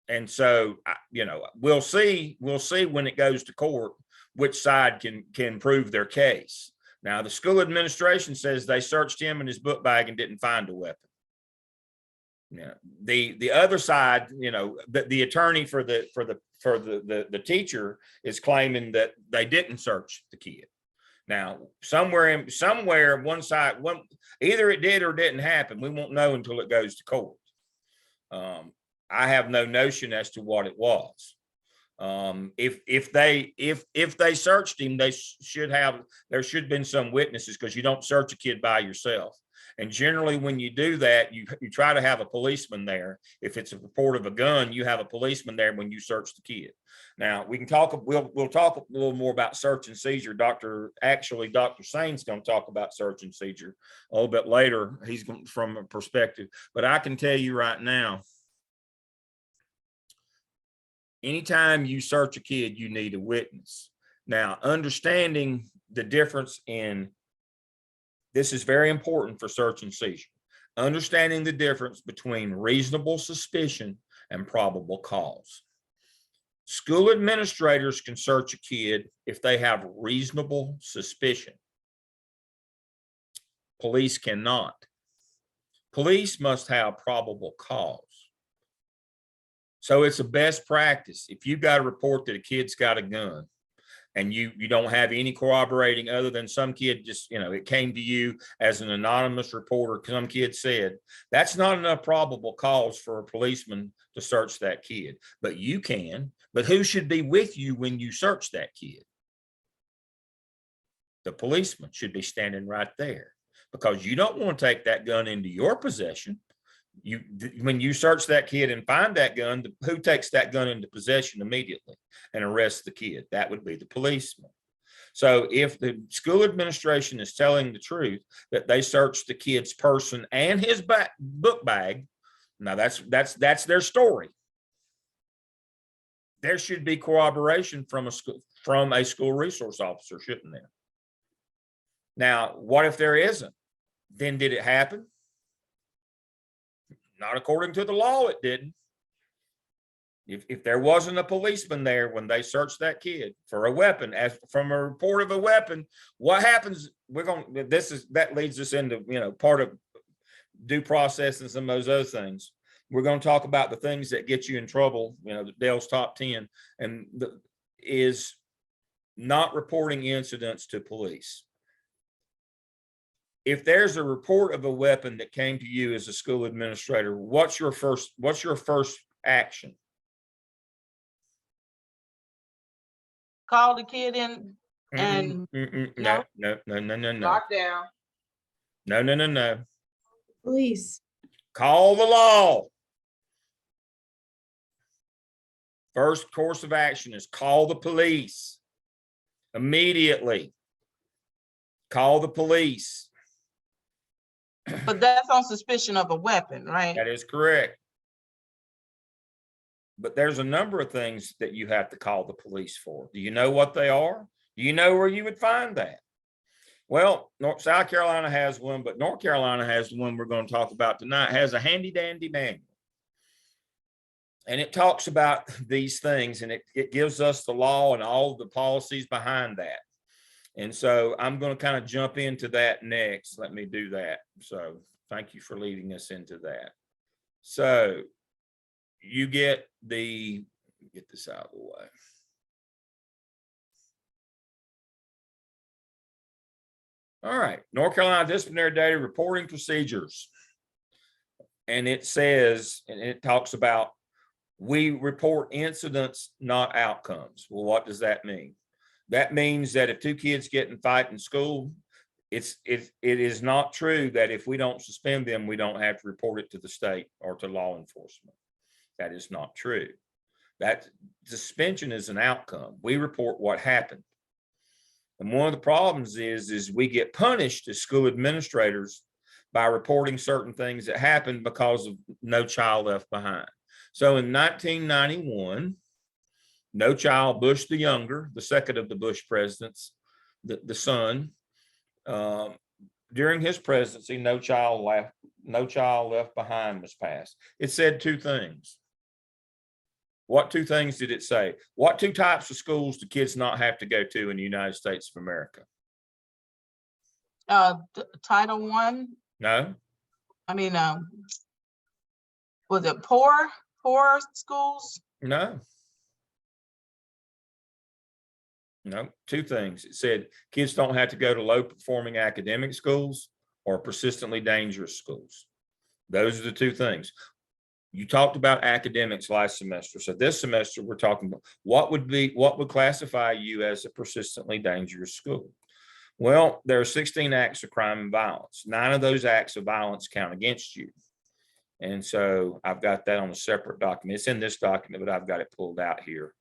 And so, you know, we'll see when it goes to court, which side can prove their case. Now, the school administration says they searched him in his book bag and didn't find a weapon. Yeah, the other side, you know, the attorney for the teacher is claiming that they didn't search the kid. Now, somewhere one side, either it did or didn't happen. We won't know until it goes to court. I have no notion as to what it was. If they searched him, there should have been some witnesses, because you don't search a kid by yourself. And generally when you do that, you try to have a policeman there. If it's a report of a gun, you have a policeman there when you search the kid. Now we'll talk a little more about search and seizure. Dr. Sain's going to talk about search and seizure a little bit later. He's going from a perspective, but I can tell you right now, anytime you search a kid, you need a witness. Now, understanding the difference in, this is very important for search and seizure, understanding the difference between reasonable suspicion and probable cause. School administrators can search a kid if they have reasonable suspicion. Police cannot. Police must have probable cause. So it's a best practice. If you've got a report that a kid's got a gun and you don't have any corroborating other than some kid just, you know, it came to you as an anonymous reporter, some kid said, that's not enough probable cause for a policeman to search that kid. But you can. But who should be with you when you search that kid? The policeman should be standing right there, because you don't want to take that gun into your possession. When you search that kid and find that gun, who takes that gun into possession immediately and arrests the kid? That would be the policeman. So if the school administration is telling the truth that they searched the kid's person and his book bag, now that's their story. There should be corroboration from a school resource officer, shouldn't there? Now, what if there isn't? Then did it happen? Not according to the law, it didn't. If there wasn't a policeman there when they searched that kid for a weapon, as from a report of a weapon, what happens? That leads us into, you know, part of due process and some of those other things. We're going to talk about the things that get you in trouble, you know, Dale's top 10, and is not reporting incidents to police. If there's a report of a weapon that came to you as a school administrator, what's your first action? Call the kid in and No. lock down. No. Police. Call the law. First course of action is call the police immediately. Call the police. But that's on suspicion of a weapon, right? That is correct. But there's a number of things that you have to call the police for. Do you know what they are? Do you know where you would find that? Well, South Carolina has one, but North Carolina has the one we're going to talk about tonight, has a handy dandy manual. And it talks about these things, and it gives us the law and all the policies behind that. And so I'm going to kind of jump into that next. Let me do that. So thank you for leading us into that. So you get this out of the way. All right, North Carolina disciplinary data reporting procedures. And it says, and it talks about, we report incidents, not outcomes. Well, what does that mean? That means that if two kids get in fight in school, it is not true that if we don't suspend them, we don't have to report it to the state or to law enforcement. That is not true. That suspension is an outcome. We report what happened. And one of the problems is we get punished as school administrators by reporting certain things that happened because of No Child Left Behind. So in 1991, No Child, Bush the Younger, the second of the Bush presidents, the son, during his presidency, No Child Left Behind was passed. It said two things. What two things did it say? What two types of schools do kids not have to go to in the United States of America? Title I, No, I mean, was it poor schools? no. No, two things. It said kids don't have to go to low performing academic schools or persistently dangerous schools. Those are the two things. You talked about academics last semester. So this semester, we're talking about what would classify you as a persistently dangerous school? Well, there are 16 acts of crime and violence. 9 of those acts of violence count against you. And so I've got that on a separate document. It's in this document, but I've got it pulled out here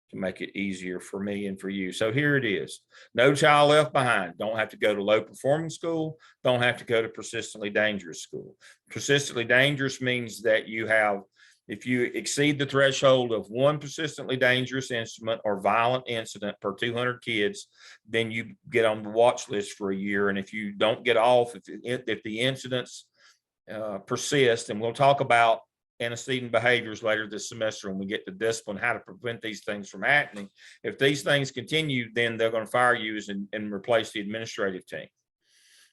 to make it easier for me and for you. So here it is. No Child Left Behind. Don't have to go to low performing school. Don't have to go to persistently dangerous school. Persistently dangerous means that you have, if you exceed the threshold of 1 persistently dangerous instrument or violent incident per 200 kids, then you get on the watch list for a year. And if you don't get off, if the incidents persist, and we'll talk about antecedent behaviors later this semester when we get to discipline, how to prevent these things from happening. If these things continue, then they're going to fire you and replace the administrative team.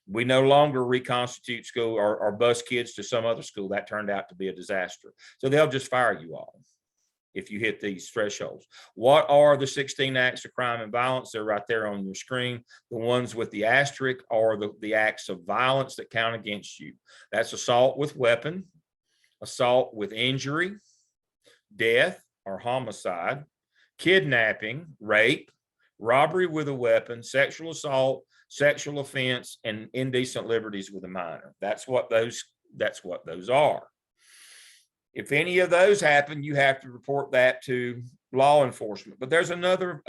We no longer reconstitute school or bus kids to some other school. That turned out to be a disaster. So they'll just fire you all if you hit these thresholds. What are the 16 acts of crime and violence? They're right there on your screen. The ones with the asterisk are the acts of violence that count against you. That's assault with weapon, assault with injury, death or homicide, kidnapping, rape, robbery with a weapon, sexual assault, sexual offense, and indecent liberties with a minor. That's what those are. If any of those happen, you have to report that to law enforcement. But there's a number,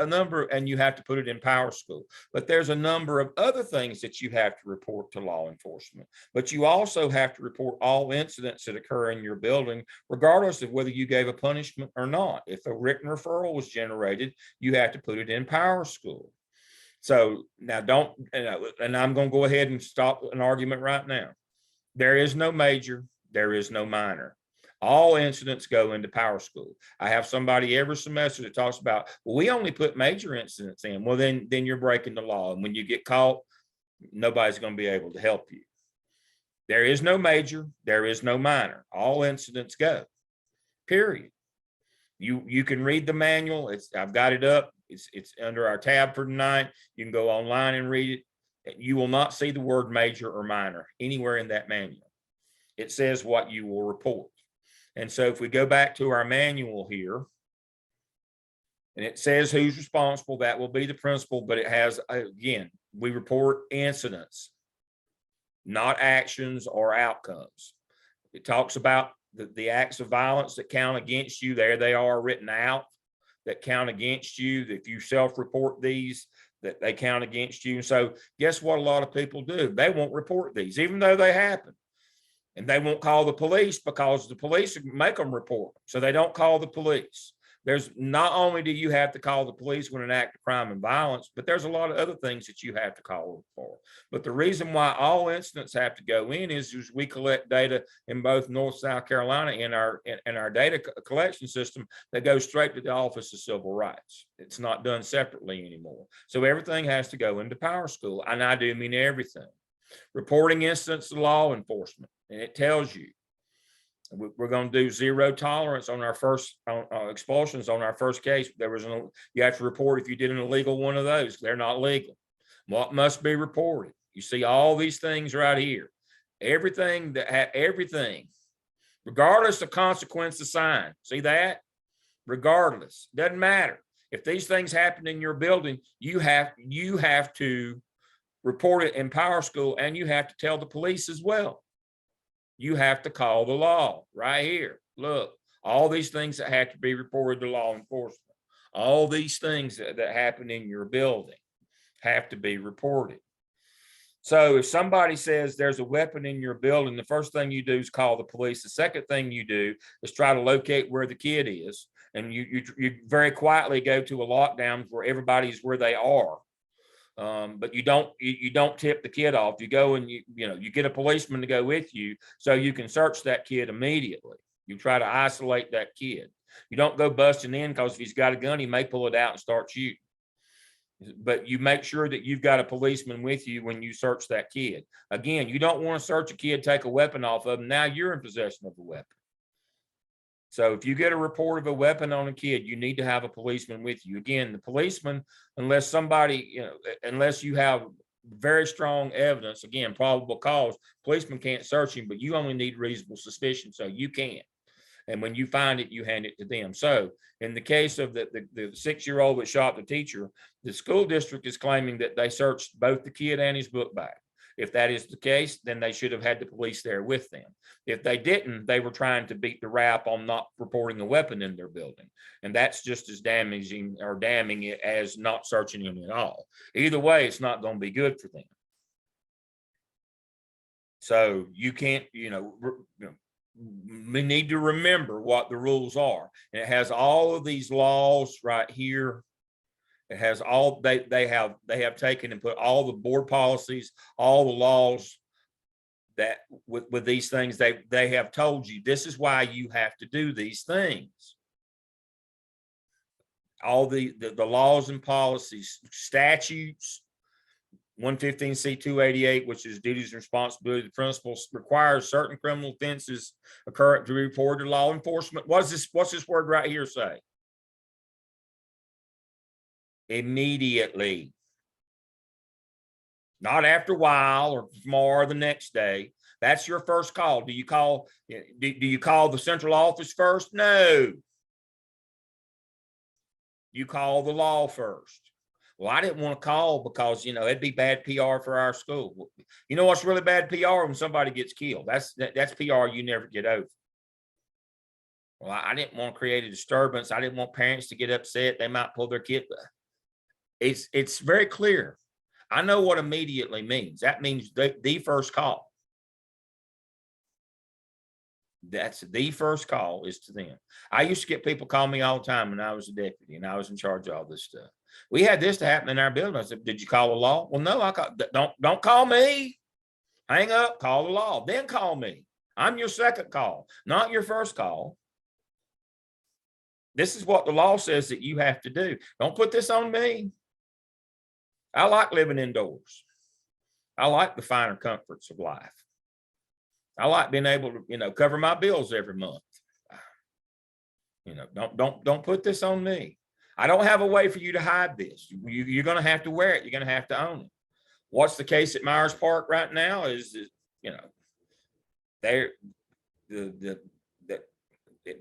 and you have to put it in Power School. But there's a number of other things that you have to report to law enforcement. But you also have to report all incidents that occur in your building, regardless of whether you gave a punishment or not. If a written referral was generated, you have to put it in Power School. So now and I'm going to go ahead and stop an argument right now. There is no major, there is no minor. All incidents go into Power School. I have somebody every semester that talks about, well, we only put major incidents in. Well, then you're breaking the law. And when you get caught, nobody's going to be able to help you. There is no major, there is no minor. All incidents go, period. You can read the manual. I've got it up. It's under our tab for tonight. You can go online and read it. You will not see the word major or minor anywhere in that manual. It says what you will report. And so if we go back to our manual here, and it says who's responsible, that will be the principal, but it has, again, we report incidents, not actions or outcomes. It talks about the acts of violence that count against you. There they are written out, that count against you. If you self-report these, that they count against you. So guess what a lot of people do? They won't report these, even though they happen. And they won't call the police because the police make them report. So they don't call the police. There's not only do you have to call the police when an act of crime and violence, but there's a lot of other things that you have to call for. But the reason why all incidents have to go in is we collect data in both North, South Carolina in our data collection system that goes straight to the Office of Civil Rights. It's not done separately anymore. So everything has to go into Power School. And I do mean everything. Reporting incidents to law enforcement. And it tells you we're going to do 0 tolerance on our first expulsions on our first case. You have to report if you did an illegal one of those. They're not legal. What must be reported? You see all these things right here. Everything everything, regardless of consequence assigned. See that? Regardless, doesn't matter. If these things happen in your building, you have to report it in Power School, and you have to tell the police as well. You have to call the law right here. Look, all these things that have to be reported to law enforcement. All these things that happen in your building have to be reported. So if somebody says there's a weapon in your building, the first thing you do is call the police. The second thing you do is try to locate where the kid is. And you very quietly go to a lockdown where everybody's where they are. But you don't tip the kid off. You go and you get a policeman to go with you so you can search that kid immediately. You try to isolate that kid. You don't go busting in, because if he's got a gun, he may pull it out and start shooting. But you make sure that you've got a policeman with you when you search that kid. Again, you don't want to search a kid, take a weapon off of them. Now you're in possession of a weapon. So if you get a report of a weapon on a kid, you need to have a policeman with you. Again, the policeman, unless you have very strong evidence, again, probable cause, policeman can't search him, but you only need reasonable suspicion, so you can. And when you find it, you hand it to them. So in the case of the 6-year-old that shot the teacher, the school district is claiming that they searched both the kid and his book bag. If that is the case, then they should have had the police there with them. If they didn't, they were trying to beat the rap on not reporting a weapon in their building. And that's just as damaging or damning it as not searching him at all. Either way, it's not going to be good for them. So you can't, we need to remember what the rules are. And it has all of these laws right here. It has all they have taken and put all the board policies, all the laws that with these things, they have told you this is why you have to do these things. All the laws and policies, statutes, 115C288, which is duties and responsibility. The principal requires certain criminal offenses occur to be reported to law enforcement. What's this word right here say? Immediately. Not after a while or tomorrow or the next day. That's your first call. Do you call the central office first? No. You call the law first. Well, I didn't want to call because, it'd be bad PR for our school. You know what's really bad PR? When somebody gets killed. That's PR you never get over. Well, I didn't want to create a disturbance. I didn't want parents to get upset. They might pull their kid. It's very clear. I know what immediately means. That means the first call. That's the first call is to them. I used to get people call me all the time when I was a deputy and I was in charge of all this stuff. We had this to happen in our building. I said, "Did you call the law?" Well, no, don't call me. Hang up, call the law, then call me. I'm your second call, not your first call. This is what the law says that you have to do. Don't put this on me. I like living indoors. I like the finer comforts of life. I like being able to, cover my bills every month. Don't put this on me. I don't have a way for you to hide this. You're going to have to wear it. You're going to have to own it. What's the case at Myers Park right now is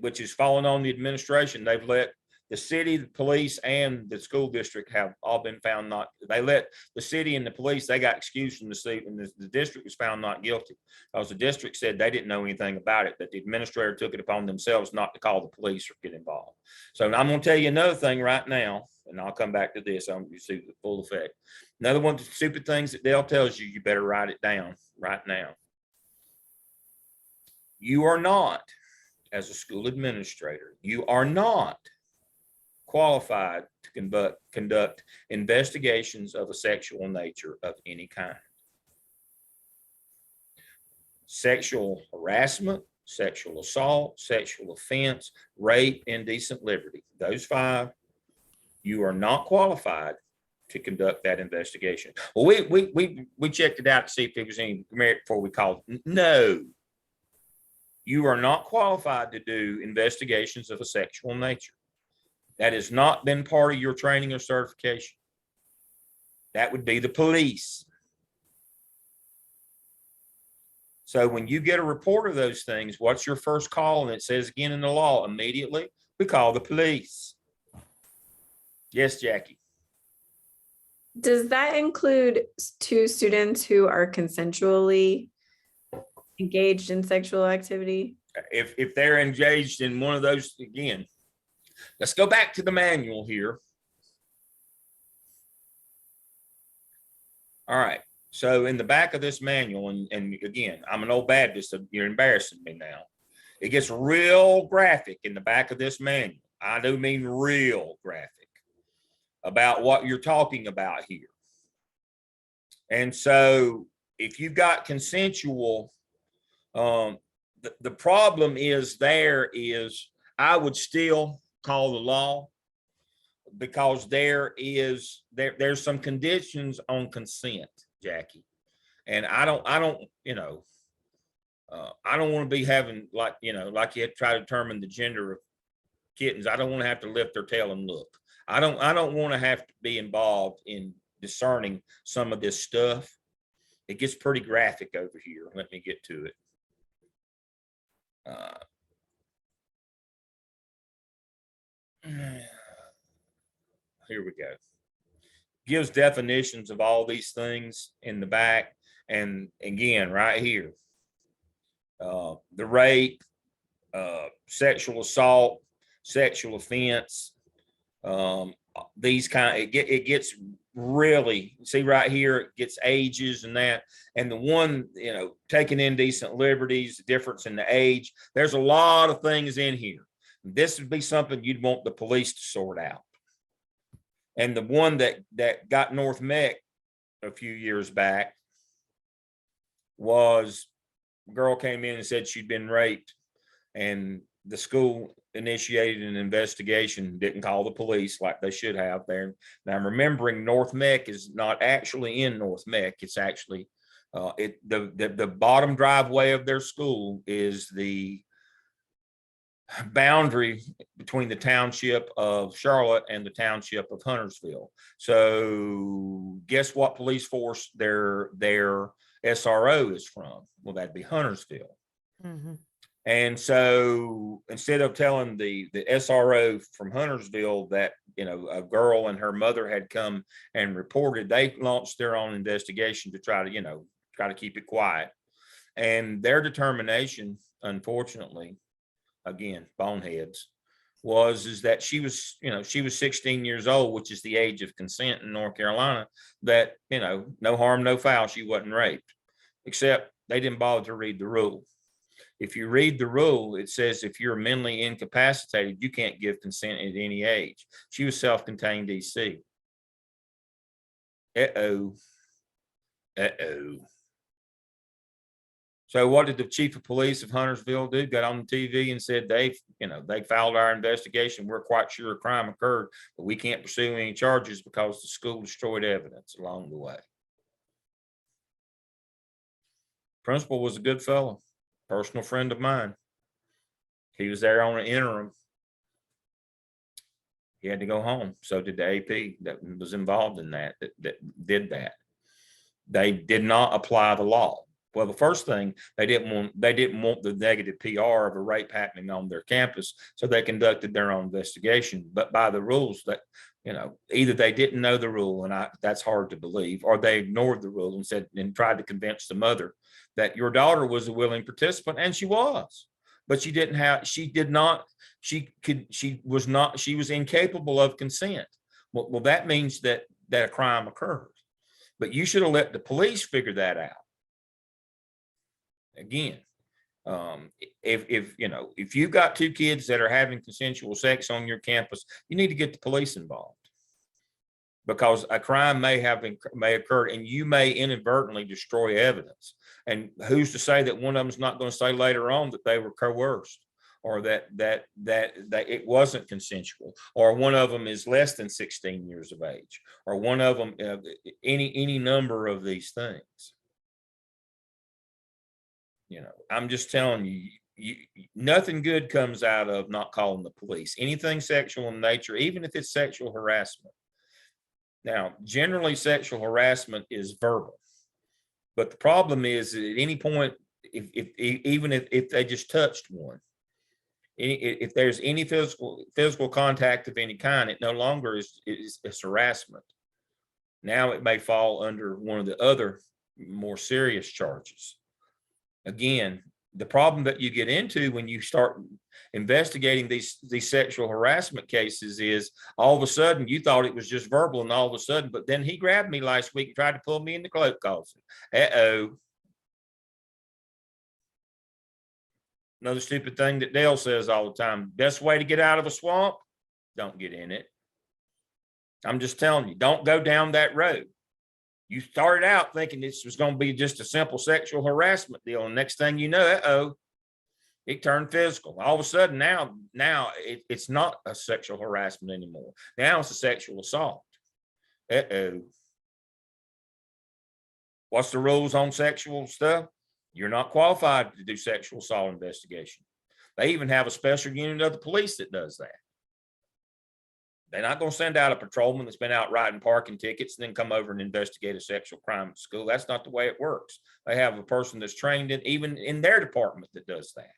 which is falling on the administration. They've let the city, the police, and the school district have all been found not. They let the city and the police, they got excused from the seat, and the district was found not guilty because the district said they didn't know anything about it, that the administrator took it upon themselves not to call the police or get involved. So I'm going to tell you another thing right now, and I'll come back to this. You see the full effect. Another one of the stupid things that Dale tells you, you better write it down right now. You are not, as a school administrator, you are not qualified to conduct investigations of a sexual nature of any kind. Sexual harassment, sexual assault, sexual offense, rape, indecent liberty. Those 5, you are not qualified to conduct that investigation. Well, we checked it out to see if there was any merit before we called. No. You are not qualified to do investigations of a sexual nature. That has not been part of your training or certification. That would be the police. So when you get a report of those things, what's your first call? And it says again in the law, immediately, we call the police. Yes, Jackie. Does that include two students who are consensually engaged in sexual activity? If they're engaged in one of those, again, let's go back to the manual here. All right. So in the back of this manual, and again, I'm an old Baptist, so you're embarrassing me now. It gets real graphic in the back of this manual. I do mean real graphic about what you're talking about here. And so if you've got consensual, the problem is I would still call the law, because there's some conditions on consent, Jackie. And I don't want to be having like you had to try to determine the gender of kittens. I don't want to have to lift their tail and look. I don't want to have to be involved in discerning some of this stuff. It gets pretty graphic over here. Let me get to it. Here we go. Gives definitions of all these things in the back. And again, right here, the rape, sexual assault, sexual offense, these it gets really, see right here, it gets ages and that. And the one, taking indecent liberties, the difference in the age, there's a lot of things in here. This would be something you'd want the police to sort out. And the one that got North Mech a few years back was a girl came in and said she'd been raped, and the school initiated an investigation, didn't call the police like they should have there. Now I'm remembering North Mech is not actually in North Mech. It's actually the bottom driveway of their school is the boundary between the township of Charlotte and the township of Huntersville. So guess what police force their SRO is from? Well, that'd be Huntersville. Mhm. And so instead of telling the SRO from Huntersville that, a girl and her mother had come and reported, they launched their own investigation to try to keep it quiet. And their determination, unfortunately, again, boneheads, is that she was 16 years old, which is the age of consent in North Carolina, that, no harm, no foul, she wasn't raped, except they didn't bother to read the rule. If you read the rule, it says if you're mentally incapacitated, you can't give consent at any age. She was self-contained DC. Uh-oh. So what did the chief of police of Huntersville do? Got on the TV and said they filed our investigation. We're quite sure a crime occurred, but we can't pursue any charges because the school destroyed evidence along the way. Principal was a good fellow, personal friend of mine. He was there on an interim. He had to go home. So did the AP that was involved in that did that. They did not apply the law. Well, the first thing, they didn't want the negative PR of a rape happening on their campus, so they conducted their own investigation. But by the rules that, either they didn't know the rule, and that's hard to believe, or they ignored the rule and tried to convince the mother that your daughter was a willing participant, and she was, but she was incapable of consent. Well, that means that a crime occurred, but you should have let the police figure that out. Again, if you've got two kids that are having consensual sex on your campus, you need to get the police involved, because a crime may occur, and you may inadvertently destroy evidence. And who's to say that one of them's not going to say later on that they were coerced, or that it wasn't consensual, or one of them is less than 16 years of age, or one of them, any number of these things. I'm just telling you, nothing good comes out of not calling the police. Anything sexual in nature, even if it's sexual harassment, Now, generally sexual harassment is verbal. But the problem is that at any point, even if they just touched one, if there's any physical contact of any kind, it no longer is harassment. Now it may fall under one of the other more serious charges. Again, the problem that you get into when you start investigating these sexual harassment cases is all of a sudden you thought it was just verbal, and all of a sudden, but then he grabbed me last week and tried to pull me in the cloak closet. Uh-oh. Another stupid thing that Dale says all the time: best way to get out of a swamp, don't get in it. I'm just telling you, don't go down that road. You started out thinking this was going to be just a simple sexual harassment deal, and next thing you know, uh-oh, it turned physical. All of a sudden now it's not a sexual harassment anymore. Now it's a sexual assault. Uh-oh. What's the rules on sexual stuff? You're not qualified to do sexual assault investigation. They even have a special unit of the police that does that. They're not going to send out a patrolman that's been out writing parking tickets and then come over and investigate a sexual crime at school. That's not the way it works. They have a person that's trained even in their department that does that.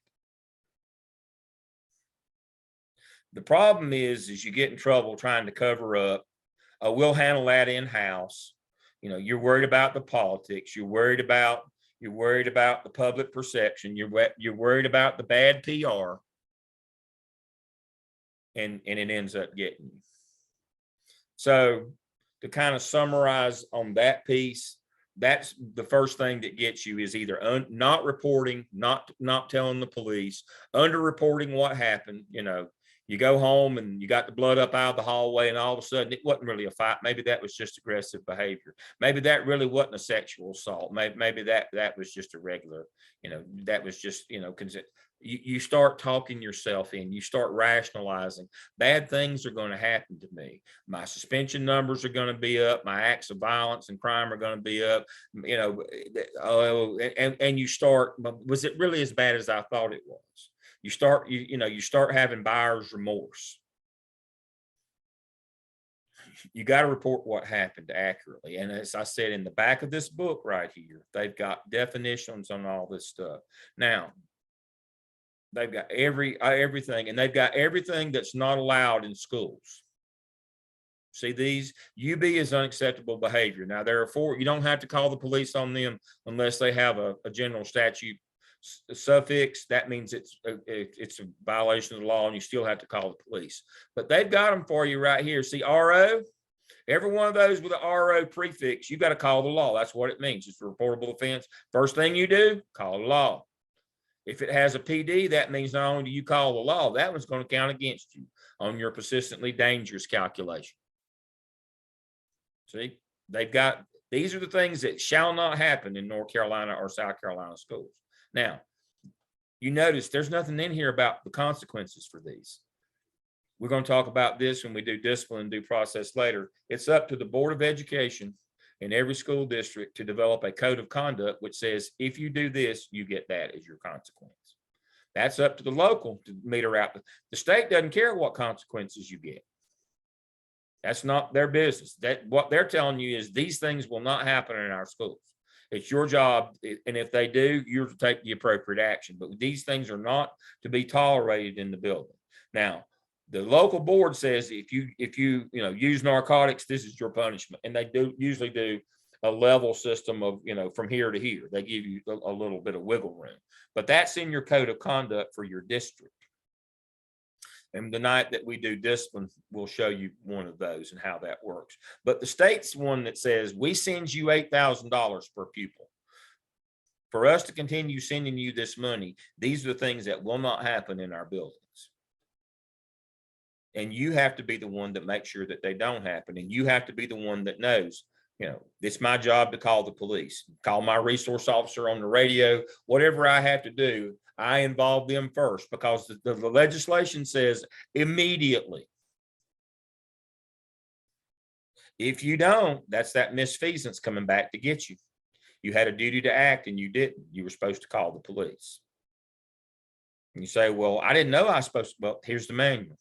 The problem is you get in trouble trying to cover up. We'll handle that in-house. You know, you're worried about the politics. You're worried about the public perception. You're worried about the bad PR. And it ends up getting you. So to kind of summarize on that piece, that's the first thing that gets you is either not reporting, not telling the police, underreporting what happened. You know, you go home and you got the blood up out of the hallway, and all of a sudden it wasn't really a fight. Maybe that was just aggressive behavior. Maybe that really wasn't a sexual assault. Maybe that was just a regular, you know, that was just, you know, you start talking yourself in, you start rationalizing bad things are going to happen to me. My suspension numbers are going to be up. My acts of violence and crime are going to be up, you know, and you start, was it really as bad as I thought it was? You start having buyer's remorse. You got to report what happened accurately. And as I said, in the back of this book right here, they've got definitions on all this stuff. Now, they've got everything, and they've got everything that's not allowed in schools. See, these UB is unacceptable behavior. Now, there are 4, you don't have to call the police on them unless they have a general statute suffix. That means it's a violation of the law, and you still have to call the police. But they've got them for you right here. See, RO, every one of those with an RO prefix, you got to call the law. That's what it means. It's a reportable offense. First thing you do, call the law. If it has a PD, that means not only do you call the law, that one's going to count against you on your persistently dangerous calculation. See, they've got, these are the things that shall not happen in North Carolina or South Carolina schools. Now, you notice there's nothing in here about the consequences for these. We're going to talk about this when we do discipline and due process later. It's up to the Board of Education in every school district to develop a code of conduct which says, if you do this, you get that as your consequence. That's up to the local to meter out. The state doesn't care what consequences you get. That's not their business. That what they're telling you is these things will not happen in our schools. It's your job, and if they do, you're to take the appropriate action. But these things are not to be tolerated in the building. Now, the local board says if you use narcotics, this is your punishment, and they usually do a level system of, you know, from here to here. They give you a little bit of wiggle room, but that's in your code of conduct for your district. And the night that we do discipline, we'll show you one of those and how that works. But the state's one that says we send you $8,000 per pupil. For us to continue sending you this money, these are the things that will not happen in our buildings. And you have to be the one that makes sure that they don't happen. And you have to be the one that knows, you know, it's my job to call the police, call my resource officer on the radio, whatever I have to do. I involve them first because the legislation says immediately. If you don't, that's that misfeasance coming back to get you. You had a duty to act and you didn't. You were supposed to call the police. And you say, well, I didn't know I was supposed to. Well, here's the manual.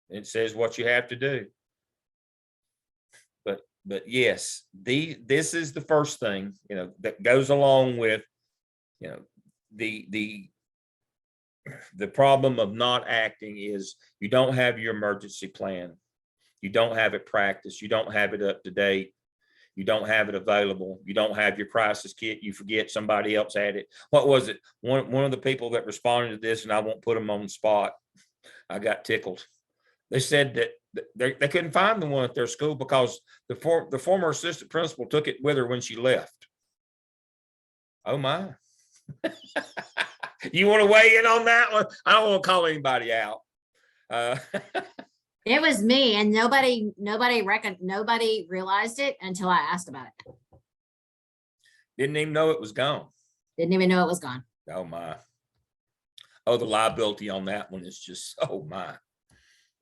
It says what you have to do. but yes, this is the first thing, you know, that goes along with, you know, the problem of not acting is you don't have your emergency plan. You don't have it practiced. You don't have it up to date. You don't have it available. You don't have your crisis kit. You forget somebody else had it. What was it? One of the people that responded to this, and I won't put them on the spot, I got tickled. They said that they couldn't find the one at their school because the former assistant principal took it with her when she left. Oh my. You want to weigh in on that one? I don't want to call anybody out. It was me, and nobody realized it until I asked about it. Didn't even know it was gone. Didn't even know it was gone. Oh my. Oh, the liability on that one is just, oh my.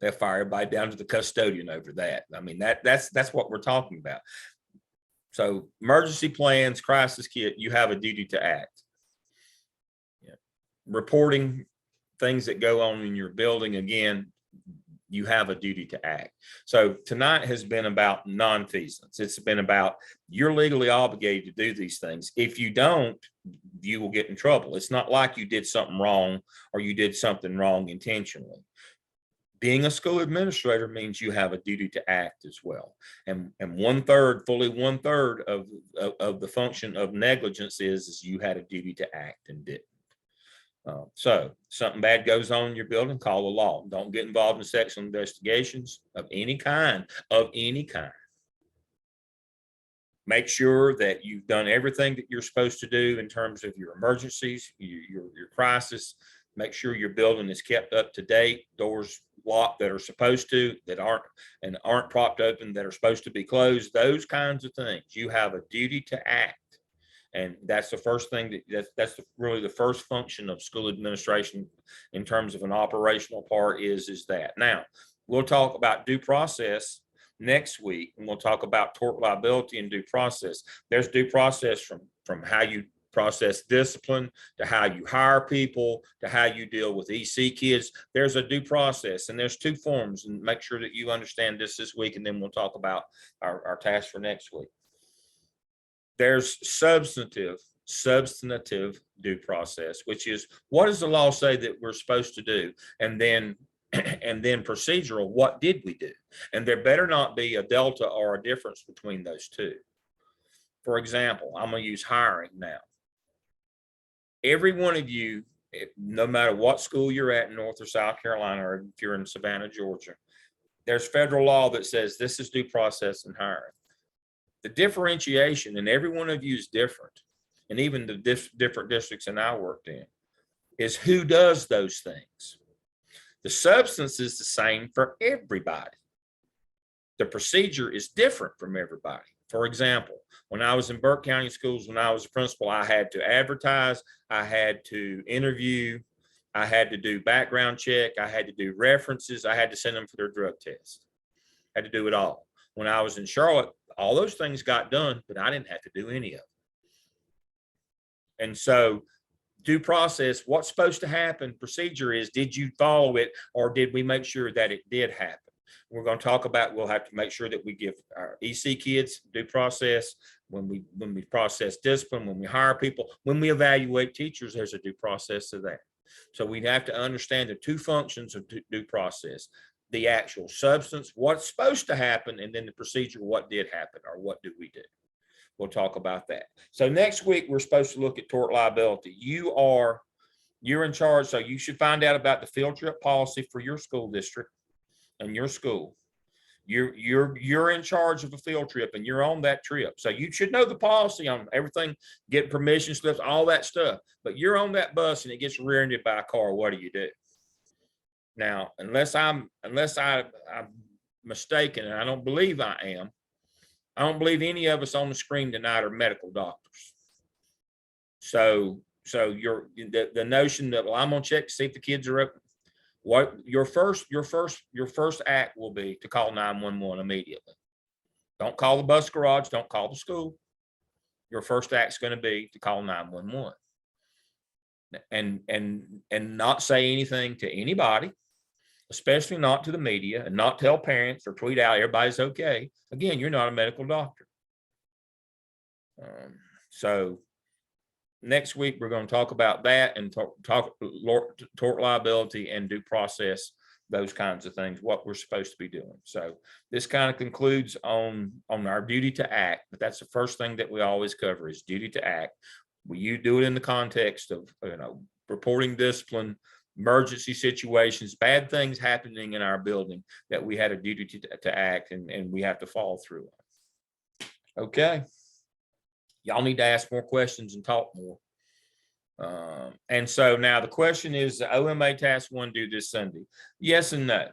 They'll fire everybody down to the custodian over that. I mean, that's what we're talking about. So emergency plans, crisis kit, you have a duty to act. Yeah. Reporting things that go on in your building, again, you have a duty to act. So tonight has been about nonfeasance. It's been about you're legally obligated to do these things. If you don't, you will get in trouble. It's not like you did something wrong or you did something wrong intentionally. Being a school administrator means you have a duty to act as well. And fully one third of the function of negligence is you had a duty to act and didn't. So something bad goes on in your building, call the law. Don't get involved in sexual investigations of any kind, Make sure that you've done everything that you're supposed to do in terms of your emergencies, your crisis. Make sure your building is kept up to date, doors locked that are supposed to, that aren't propped open, that are supposed to be closed, those kinds of things. You have a duty to act. And that's the first thing that's really the first function of school administration in terms of an operational part is that. Now, we'll talk about due process next week, and we'll talk about tort liability and due process. There's due process from how you process discipline to how you hire people to how you deal with EC kids. There's a due process, and there's two forms, and make sure that you understand this week, and then we'll talk about our task for next week. There's substantive due process, which is what does the law say that we're supposed to do? And then procedural, what did we do? And there better not be a delta or a difference between those two. For example, I'm going to use hiring now. Every one of you, no matter what school you're at in North or South Carolina, or if you're in Savannah, Georgia, there's federal law that says this is due process in hiring. The differentiation in every one of you is different, and even the different districts that I worked in, is who does those things. The substance is the same for everybody. The procedure is different from everybody. For example, when I was in Burke County Schools, when I was a principal, I had to advertise, I had to interview, I had to do background check, I had to do references, I had to send them for their drug test. I had to do it all. When I was in Charlotte, all those things got done, but I didn't have to do any of them. And so due process, what's supposed to happen, procedure is, did you follow it, or did we make sure that it did happen? We're going to talk about, we'll have to make sure that we give our EC kids due process when we process discipline, when we hire people, when we evaluate teachers, there's a due process to that. So we'd have to understand the two functions of due process, the actual substance, what's supposed to happen, and then the procedure, what did happen, or what do we do? We'll talk about that. So next week, we're supposed to look at tort liability. You're in charge, so you should find out about the field trip policy for your school district and your school. You're in charge of a field trip, and you're on that trip. So you should know the policy on everything, get permission slips, all that stuff. But you're on that bus and it gets rear-ended by a car. What do you do? Now, unless I'm mistaken, and I don't believe I am, I don't believe any of us on the screen tonight are medical doctors. So the notion that, well, I'm gonna check to see if the kids are up. What your first act will be to call 911 immediately. Don't call the bus garage, don't call the school. Your first act's going to be to call 911 and not say anything to anybody, especially not to the media, and not tell parents or tweet out everybody's okay. Again, you're not a medical doctor. So next week, we're going to talk about that and talk tort liability and due process, those kinds of things, what we're supposed to be doing. So this kind of concludes on our duty to act, but that's the first thing that we always cover is duty to act. You do it in the context of, reporting discipline, emergency situations, bad things happening in our building that we had a duty to act, and we have to follow through on. Okay. Y'all need to ask more questions and talk more. And so now the question is, the OMA task 1 due this Sunday? Yes and no.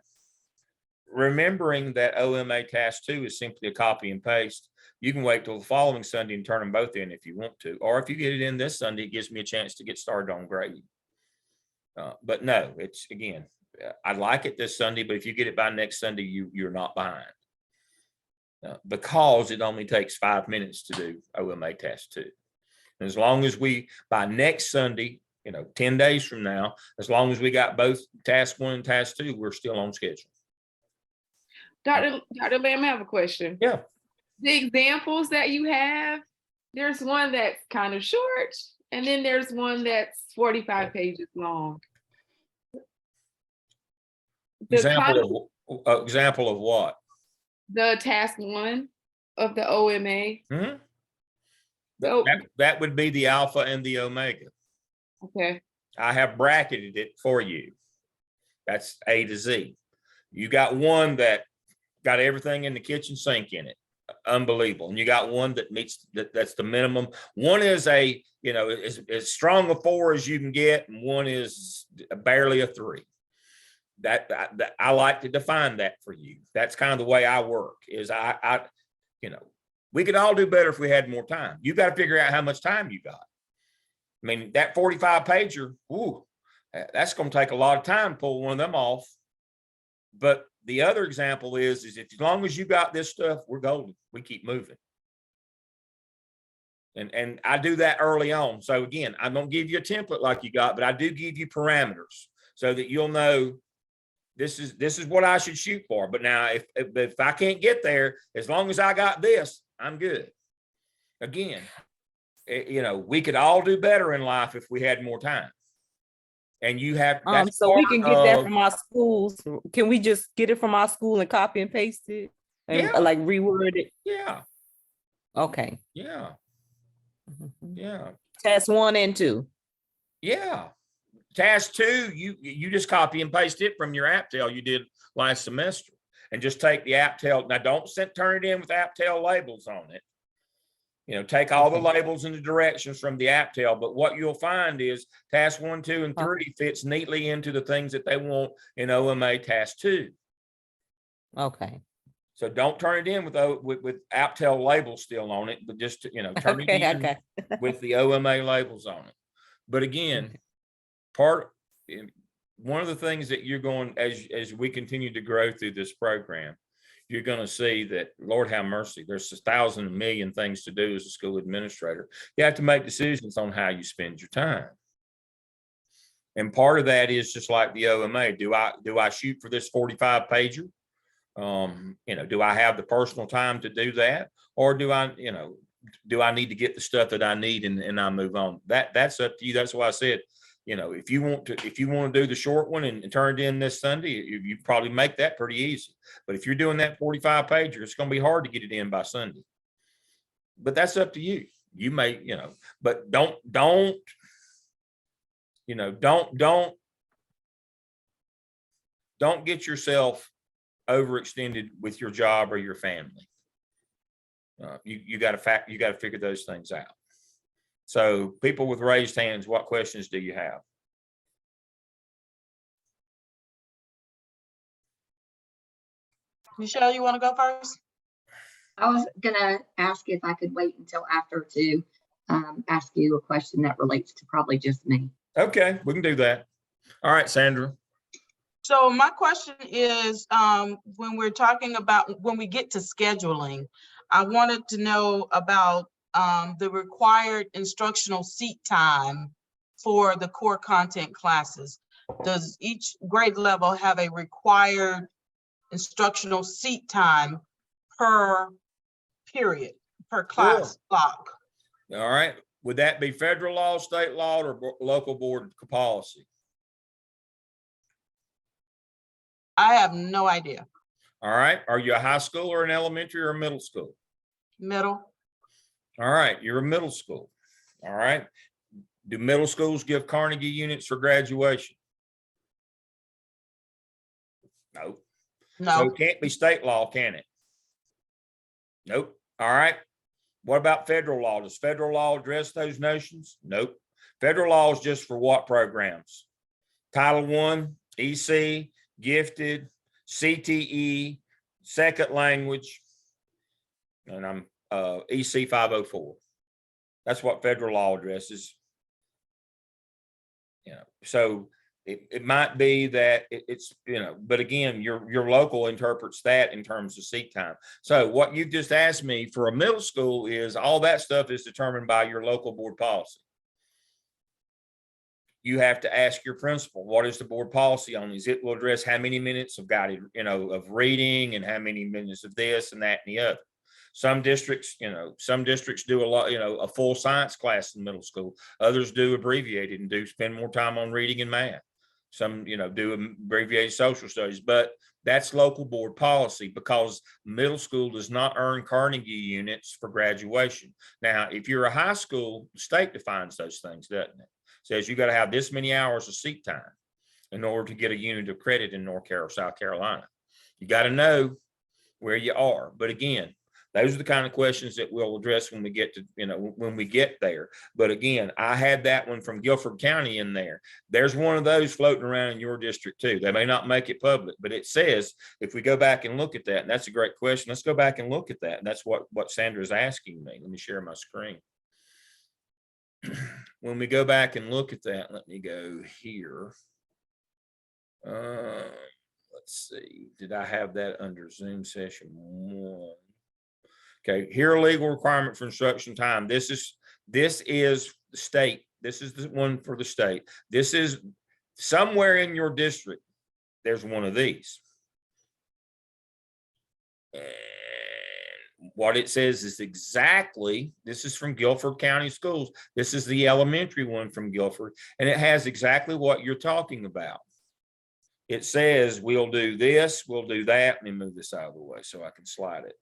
Remembering that OMA task 2 is simply a copy and paste. You can wait till the following Sunday and turn them both in if you want to, or if you get it in this Sunday, it gives me a chance to get started on grading. But no, it's, again, I'd like it this Sunday, but if you get it by next Sunday, you're not behind. Because it only takes 5 minutes to do OMA task 2. And as long as we, by next Sunday, 10 days from now, as long as we got both task 1 and task 2, we're still on schedule. Dr. Lamb, I have a question. Yeah. The examples that you have, there's one that's kind of short, and then there's one that's 45 pages long. Example of what? The task 1 of the OMA. Mhm. So, That would be the alpha and the omega. okay. I have bracketed it for you. That's A to Z. You got one that got everything in the kitchen sink in it. Unbelievable. And you got one that meets that's the minimum. One is as strong a 4 as you can get, and one is barely a 3. That I like to define that for you. That's kind of the way I work. Is I we could all do better if we had more time. You got to figure out how much time you got. I mean, that 45 pager, that's going to take a lot of time to pull one of them off. But the other example is if as long as you got this stuff, we're golden. We keep moving. And I do that early on. So again, I don't give you a template like you got, but I do give you parameters so that you'll know this is what I should shoot for. But now if I can't get there, as long as I got this, I'm good. Again, we could all do better in life if we had more time. And you have so we can get that from our schools. Can we just get it from our school and copy and paste it and Yeah. like reword it? Yeah. Okay. Yeah. Yeah. Task 1 and 2. Yeah. Task 2, you just copy and paste it from your AppTel you did last semester, and just take the AppTel. Now don't turn it in with AppTel labels on it. Take all the labels and the directions from the AppTel, but what you'll find is task 1, 2, and 3 fits neatly into the things that they want in OMA task 2. Okay. So don't turn it in with AppTel labels still on it, but just turn it in with the OMA labels on it. But again, one of the things that you're going as we continue to grow through this program, you're going to see that, Lord have mercy, there's 1,000 a million things to do as a school administrator. You have to make decisions on how you spend your time. And part of that is just like the OMA. Do I shoot for this 45 pager? Do I have the personal time to do that? Or do I need to get the stuff that I need and I move on? That's up to you. That's why I said, if you want to do the short one and turn it in this Sunday, you probably make that pretty easy. But if you're doing that 45 pager, it's going to be hard to get it in by Sunday. But that's up to you. You may, but don't get yourself overextended with your job or your family. You got to figure those things out. So people with raised hands, what questions do you have? Michelle, you want to go first? I was gonna ask if I could wait until after to ask you a question that relates to probably just me. Okay, we can do that. All right, Sandra. So my question is, when we're talking about, when we get to scheduling, I wanted to know about the required instructional seat time for the core content classes. does each grade level have a required instructional seat time per period, per class block? All right. Would that be federal law, state law, or local board policy? I have no idea. All right. Are you a high school or an elementary or a middle school? Middle, All right. You're a middle school. All right. Do middle schools give Carnegie units for graduation? No. So no, it can't be state law, can it? Nope. All right. What about federal law? Does federal law address those notions? Nope. Federal law is just for what programs? Title I, EC, gifted, CTE, second language, and I'm EC 504. That's what federal law addresses. You know, so it might be that it's, you know, but again, your local interprets that in terms of seat time. So what you just asked me for a middle school is all that stuff is determined by your local board policy. You have to ask your principal, what is the board policy on these? It will address how many minutes of guided, you know, of reading and how many minutes of this and that and the other. Some districts, you know, some districts do a lot, you know, a full science class in middle school. Others do abbreviated and do spend more time on reading and math. Some, you know, do abbreviated social studies, but that's local board policy because middle school does not earn Carnegie units for graduation. Now, if you're a high school, the state defines those things, doesn't it? Says you got to have this many hours of seat time in order to get a unit of credit in North Carolina, South Carolina. You got to know where you are. But again, those are the kind of questions that we'll address when we get to, you know, when we get there. But again, I had that one from Guilford County in there. There's one of those floating around in your district too. They may not make it public, but it says, if we go back and look at that, and that's a great question. Let's go back and look at that. And that's what Sandra's asking me. Let me share my screen. When we go back and look at that, let me go here. Let's see. Did I have that under Zoom session 1? Okay, here are legal requirement for instruction time. This is the state. This is the one for the state. This is somewhere in your district. There's one of these. And what it says is exactly, this is from Guilford County Schools. This is the elementary one from Guilford, and it has exactly what you're talking about. It says, we'll do this, we'll do that. Let me move this out of the way so I can slide it.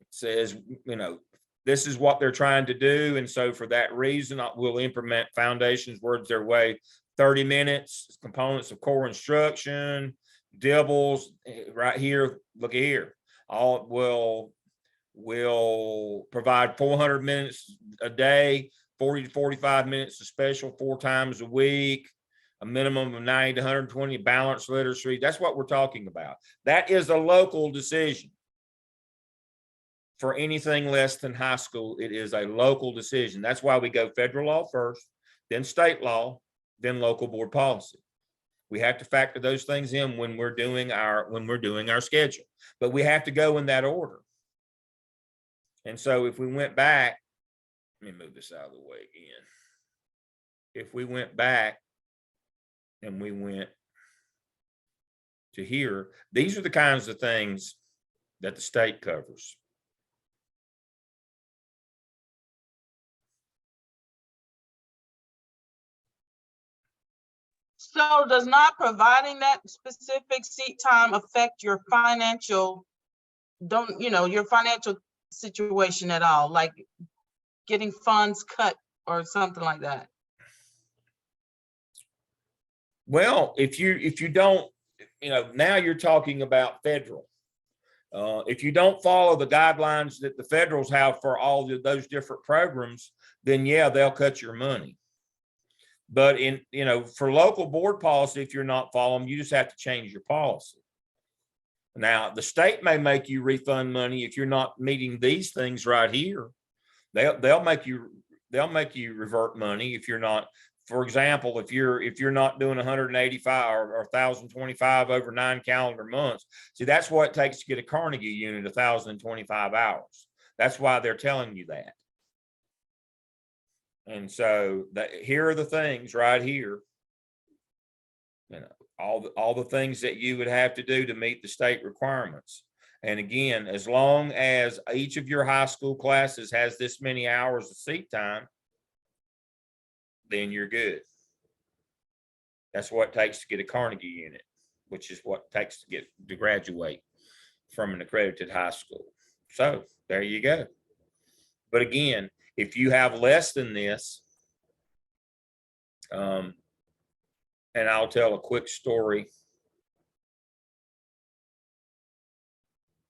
It says, you know, this is what they're trying to do. And so for that reason, we'll implement foundations, words their way, 30 minutes, components of core instruction, dibbles right here. Look at here. All will provide 400 minutes a day, 40 to 45 minutes of special 4 times a week, a minimum of 90 to 120 balanced literacy. That's what we're talking about. That is a local decision. For anything less than high school, it is a local decision. That's why we go federal law first, then state law, then local board policy. We have to factor those things in when we're doing our schedule, but we have to go in that order. And so if we went back, let me move this out of the way again. If we went back and we went to here, these are the kinds of things that the state covers. so does not providing that specific seat time affect your financial, your financial situation at all, like getting funds cut or something like that? Well, if you don't, now you're talking about federal. If you don't follow the guidelines that the federals have for all of those different programs, then yeah, they'll cut your money. But for local board policy, if you're not following, you just have to change your policy. Now, the state may make you refund money if you're not meeting these things right here. They'll make you revert money if you're not. For example, if you're not doing 185 or 1,025 over 9 calendar months, see, that's what it takes to get a Carnegie unit, 1,025 hours. That's why they're telling you that. And so here are the things right here You know, all the things that you would have to do to meet the state requirements. And again, as long as each of your high school classes has this many hours of seat time, then you're good. That's what it takes to get a Carnegie unit, which is what it takes to graduate from an accredited high school. So there you go. But again, if you have less than this, and I'll tell a quick story.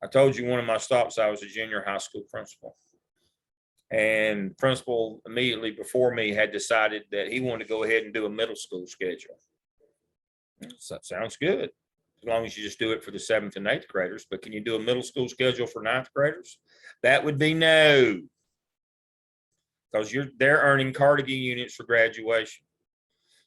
I told you one of my stops, I was a junior high school principal. And principal immediately before me had decided that he wanted to go ahead and do a middle school schedule. So that sounds good, as long as you just do it for the 7th and 8th graders. But can you do a middle school schedule for 9th graders? That would be no. Because they're earning Carnegie units for graduation.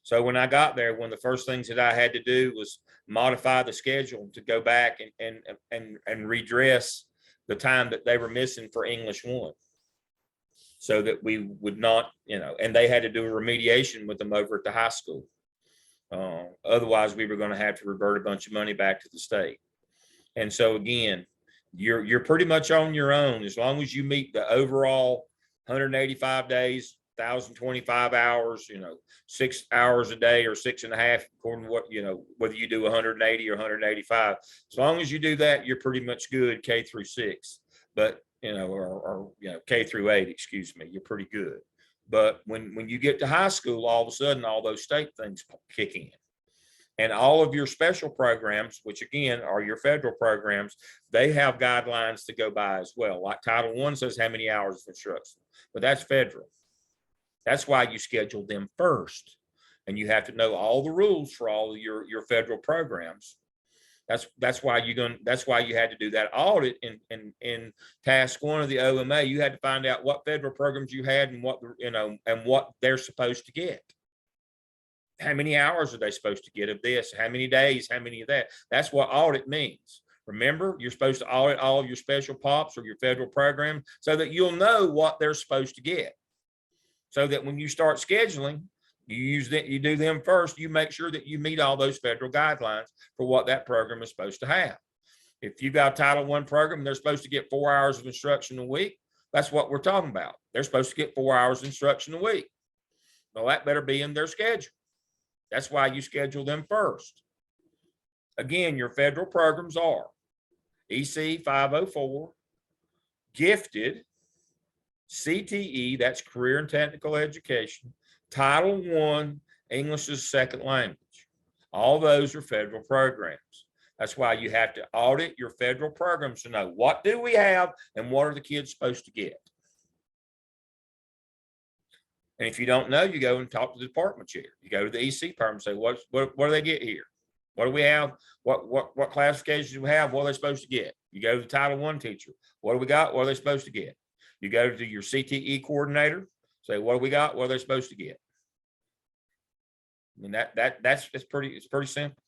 So when I got there, one of the first things that I had to do was modify the schedule to go back and redress the time that they were missing for English 1. So that we would not, and they had to do a remediation with them over at the high school. Otherwise, we were going to have to revert a bunch of money back to the state. And so again, you're pretty much on your own as long as you meet the overall 185 days, 1,025 hours, 6 hours a day or 6.5, according to what, whether you do 180 or 185. As long as you do that, you're pretty much good K through 6. But or K through 8, excuse me, you're pretty good. But when you get to high school, all of a sudden, all those state things kick in. And all of your special programs, which again are your federal programs, they have guidelines to go by as well. Like Title I says how many hours of instruction, but that's federal. That's why you schedule them first. And you have to know all the rules for all of your federal programs. That's why you had to do that audit in task 1 of the OMA. You had to find out what federal programs you had and what they're supposed to get. How many hours are they supposed to get of this? How many days? How many of that? That's what audit means. Remember, you're supposed to audit all of your special pops or your federal program so that you'll know what they're supposed to get. So that when you start scheduling, you do them first. You make sure that you meet all those federal guidelines for what that program is supposed to have. If you got a Title I program, they're supposed to get 4 hours of instruction a week. That's what we're talking about. They're supposed to get 4 hours of instruction a week. Well, that better be in their schedule. That's why you schedule them first. Again, your federal programs are EC 504, gifted, CTE, that's career and technical education, Title I, English as a second language. All those are federal programs. That's why you have to audit your federal programs to know what do we have and what are the kids supposed to get. And if you don't know, you go and talk to the department chair. You go to the EC department and say, what do they get here? What do we have? What classifications do we have? What are they supposed to get? You go to the Title I teacher. What do we got? What are they supposed to get? You go to your CTE coordinator, say, what do we got? What are they supposed to get? I mean, it's pretty simple.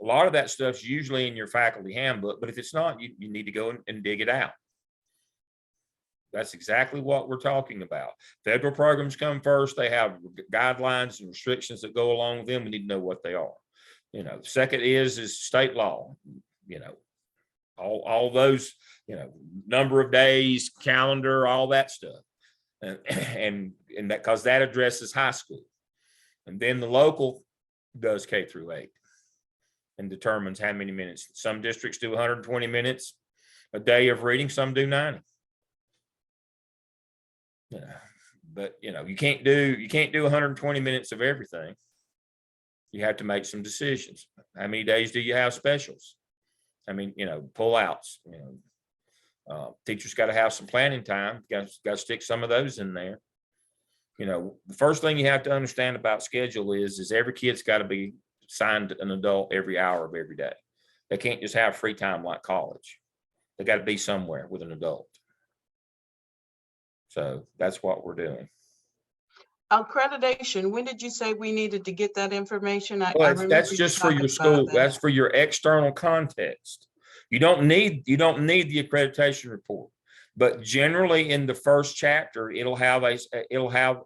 A lot of that stuff's usually in your faculty handbook, but if it's not, you need to go and dig it out. That's exactly what we're talking about. Federal programs come first. They have guidelines and restrictions that go along with them. We need to know what they are. The second is state law, all those, number of days, calendar, all that stuff. And that, because that addresses high school. And then the local does K through 8 and determines how many minutes. Some districts do 120 minutes a day of reading, some do 90. But you can't do 120 minutes of everything. You have to make some decisions. How many days do you have specials? I mean, pull outs. Teachers got to have some planning time. Got to stick some of those in there. The first thing you have to understand about schedule is every kid's got to be assigned an adult every hour of every day. They can't just have free time like college. They got to be somewhere with an adult. So that's what we're doing. Accreditation, when did you say we needed to get that information? I Well, remember that's you just for talking your about school. that. That's for your external context. You don't need the accreditation report, but generally in the first chapter, it'll have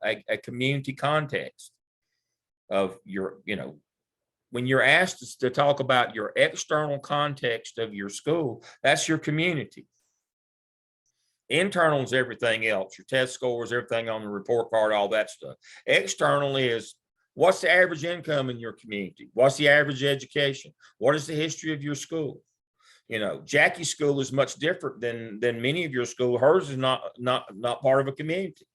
a community context of your, when you're asked to talk about your external context of your school, that's your community. Internal is everything else, your test scores, everything on the report card, all that stuff. External is what's the average income in your community? What's the average education? What is the history of your school? You know, Jackie's school is much different than many of your school. Hers is not part of a community.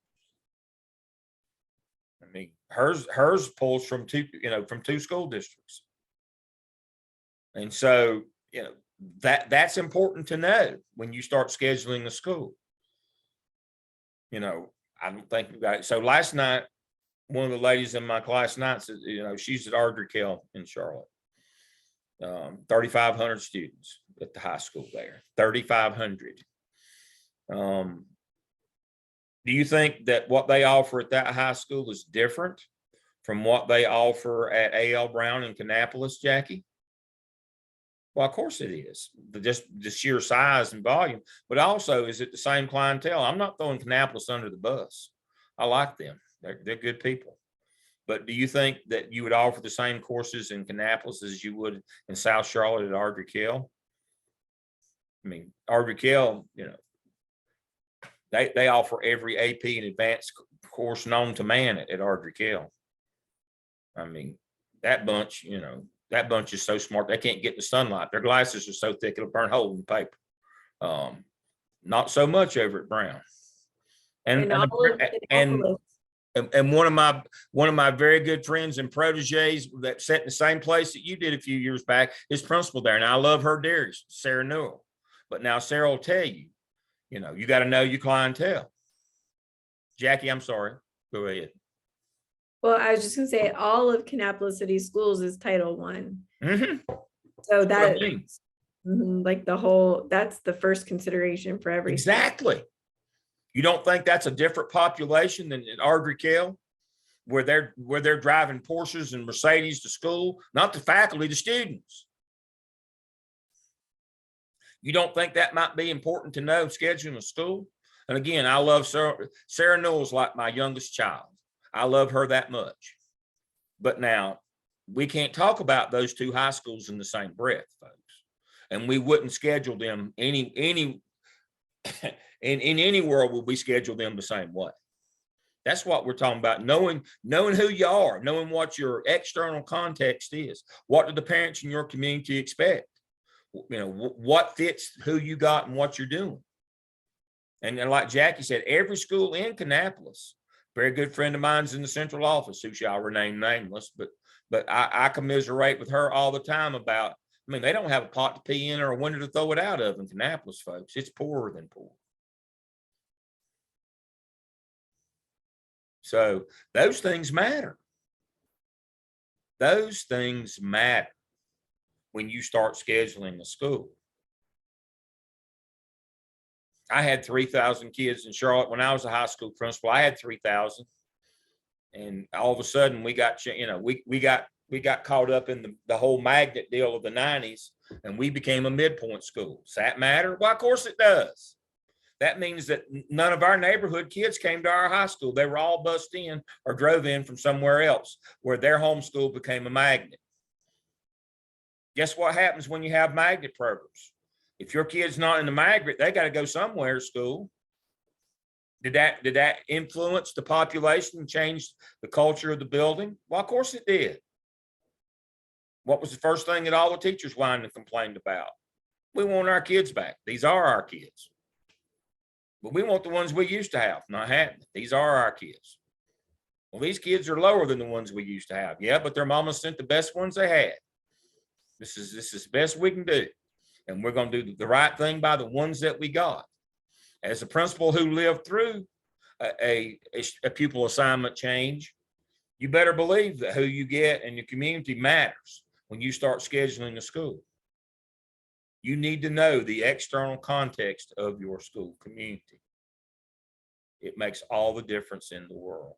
I mean, hers pulls from two school districts. And so, you know, that's important to know when you start scheduling the school. You know, I don't think we got it. So last night, one of the ladies in my class night said, you know, she's at Ardrey Kell in Charlotte. 3,500 students at the high school there, 3,500. Do you think that what they offer at that high school is different from what they offer at A.L. Brown in Kannapolis, Jackie? Well, of course it is, just the sheer size and volume, but also is it the same clientele? I'm not throwing Kannapolis under the bus. I like them. They're good people. But do you think that you would offer the same courses in Kannapolis as you would in South Charlotte at Ardrey Kell? I mean, Ardrey Kell, you know, they offer every AP and advanced course known to man at Ardrey Kell. I mean, that bunch, you know, that bunch is so smart, they can't get the sunlight. Their glasses are so thick, it'll burn holes in the paper. Not so much over at Brown. And one of my very good friends and proteges that sat in the same place that you did a few years back is principal there. And I love her dearest, Sarah Newell. But now Sarah will tell you, you know, you got to know your clientele. Jackie, I'm sorry. Go ahead. Well, I was just gonna say all of Kannapolis City Schools is Title I. Mm-hmm. So What I that mean. like that's the first consideration for everything. Exactly. You don't think that's a different population than at Ardrey Kell, where they're driving Porsches and Mercedes to school, not the faculty, the students. You don't think that might be important to know scheduling a school? And again, I love Sarah Newell's like my youngest child. I love her that much. But now we can't talk about those two high schools in the same breath, folks. And we wouldn't schedule them in any world would we schedule them the same way. That's what we're talking about. Knowing who you are, knowing what your external context is. What do the parents in your community expect? You know, what fits who you got and what you're doing. And like Jackie said, every school in Kannapolis, very good friend of mine's in the central office, who shall remain nameless, but I commiserate with her all the time about, I mean, they don't have a pot to pee in or a window to throw it out of in Kannapolis, folks. It's poorer than poor. So those things matter. Those things matter when you start scheduling a school. I had 3,000 kids in Charlotte when I was a high school principal. I had 3,000, and all of a sudden we got, you know, we got caught up in the whole magnet deal of the 90s, and we became a midpoint school. Does that matter? Well, of course it does. That means that none of our neighborhood kids came to our high school. They were all bussed in or drove in from somewhere else where their home school became a magnet. Guess what happens when you have magnet programs? If your kid's not in the magnet, they got to go somewhere to school. Did that influence the population and change the culture of the building? Well, of course it did. What was the first thing that all the teachers whined and complained about? We want our kids back. These are our kids. But we want the ones we used to have, not happening. These are our kids. Well, these kids are lower than the ones we used to have. Yeah, but their mama sent the best ones they had. This is the best we can do. And we're going to do the right thing by the ones that we got. As a principal who lived through a pupil assignment change, you better believe that who you get in your community matters when you start scheduling a school. You need to know the external context of your school community. It makes all the difference in the world.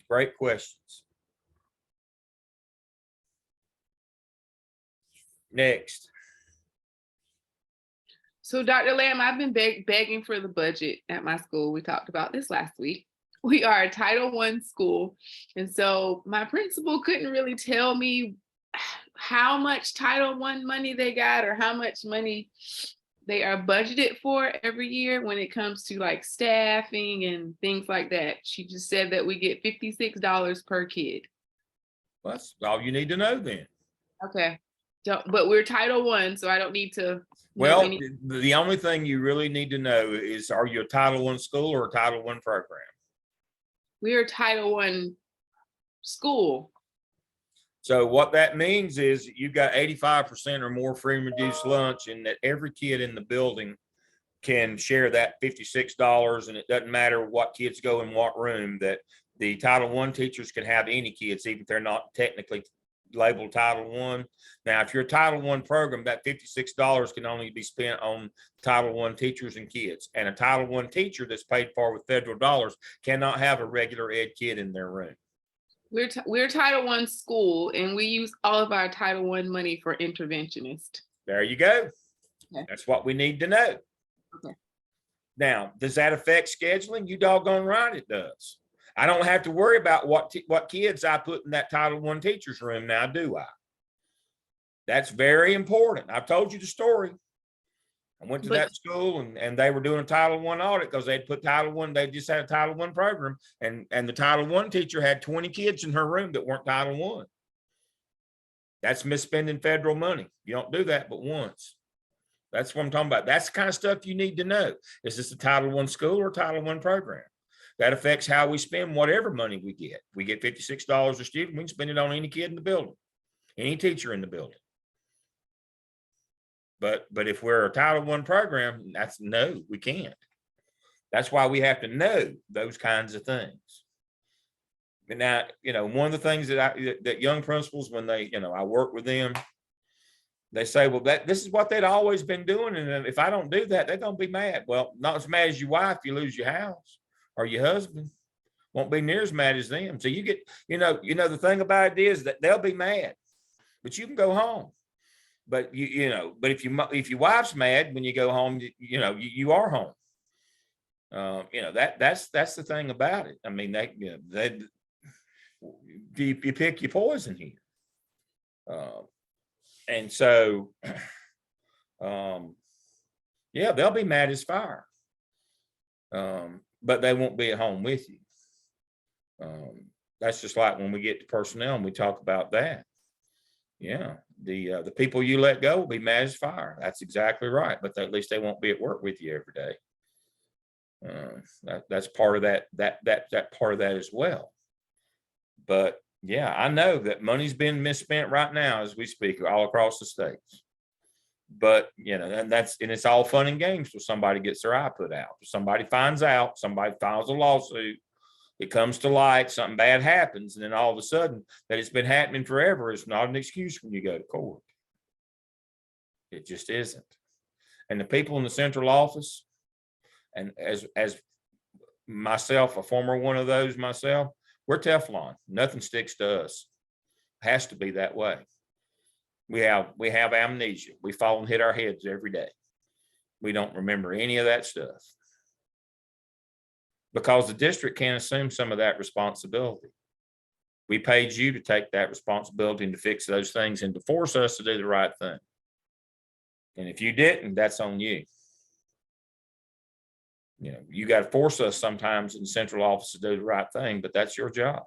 Great questions. Next. So Dr. Lamb, I've been begging for the budget at my school. We talked about this last week. we are a Title I school. And so my principal couldn't really tell me how much Title I money they got or how much money they are budgeted for every year when it comes to like staffing and things like that. She just said that we get $56 per kid. Well, that's all you need to know then. Okay. But we're Title I, so I don't need to know Well, any. the only thing you really need to know is, are you a Title I school or a Title I program? We're Title I school. So what that means is you got 85% or more free and reduced lunch, and that every kid in the building can share that $56, and it doesn't matter what kids go in what room, that the Title I teachers can have any kids, even if they're not technically labeled Title I. Now, if you're a Title I program, that $56 can only be spent on Title I teachers and kids. And a Title I teacher that's paid for with federal dollars cannot have a regular ed kid in their room. We're Title I school, and we use all of our Title I money for interventionist. There you go. Okay. That's what we need to know. Okay. Now, does that affect scheduling? You doggone right it does. I don't have to worry about what kids I put in that Title I teacher's room now, do I? That's very important. I've told you the story. I went to that school and they were doing a Title I audit because they'd put Title I, they just had a Title I program, and the Title I teacher had 20 kids in her room that weren't Title I. That's misspending federal money. You don't do that but once. That's what I'm talking about. That's the kind of stuff you need to know. Is this a Title I school or Title I program? That affects how we spend whatever money we get. We get $56 a student, we can spend it on any kid in the building, any teacher in the building. But if we're a Title I program, that's no, we can't. That's why we have to know those kinds of things. And now, one of the things that young principals, when they, I work with them, they say, well, this is what they'd always been doing. And if I don't do that, they're going to be mad. Well, not as mad as your wife, you lose your house, or your husband won't be near as mad as them. So you get, the thing about it is that they'll be mad, but you can go home. But but if your wife's mad when you go home, you are home. That's the thing about it. I mean, you pick your poison here. And so, yeah, they'll be mad as fire. But they won't be at home with you. That's just like when we get to personnel and we talk about that. Yeah, the people you let go will be mad as fire. That's exactly right. But at least they won't be at work with you every day. That's part of that part of that as well. But yeah, I know that money's being misspent right now as we speak all across the states. But and it's all fun and games till somebody gets their eye put out. If somebody finds out, somebody files a lawsuit, it comes to light, something bad happens, and then all of a sudden that it's been happening forever is not an excuse when you go to court. It just isn't. And the people in the central office, and as myself, a former one of those myself, we're Teflon. Nothing sticks to us. Has to be that way. We have amnesia. We fall and hit our heads every day. We don't remember any of that stuff. Because the district can't assume some of that responsibility. We paid you to take that responsibility and to fix those things and to force us to do the right thing. And if you didn't, that's on you. You got to force us sometimes in the central office to do the right thing, but that's your job.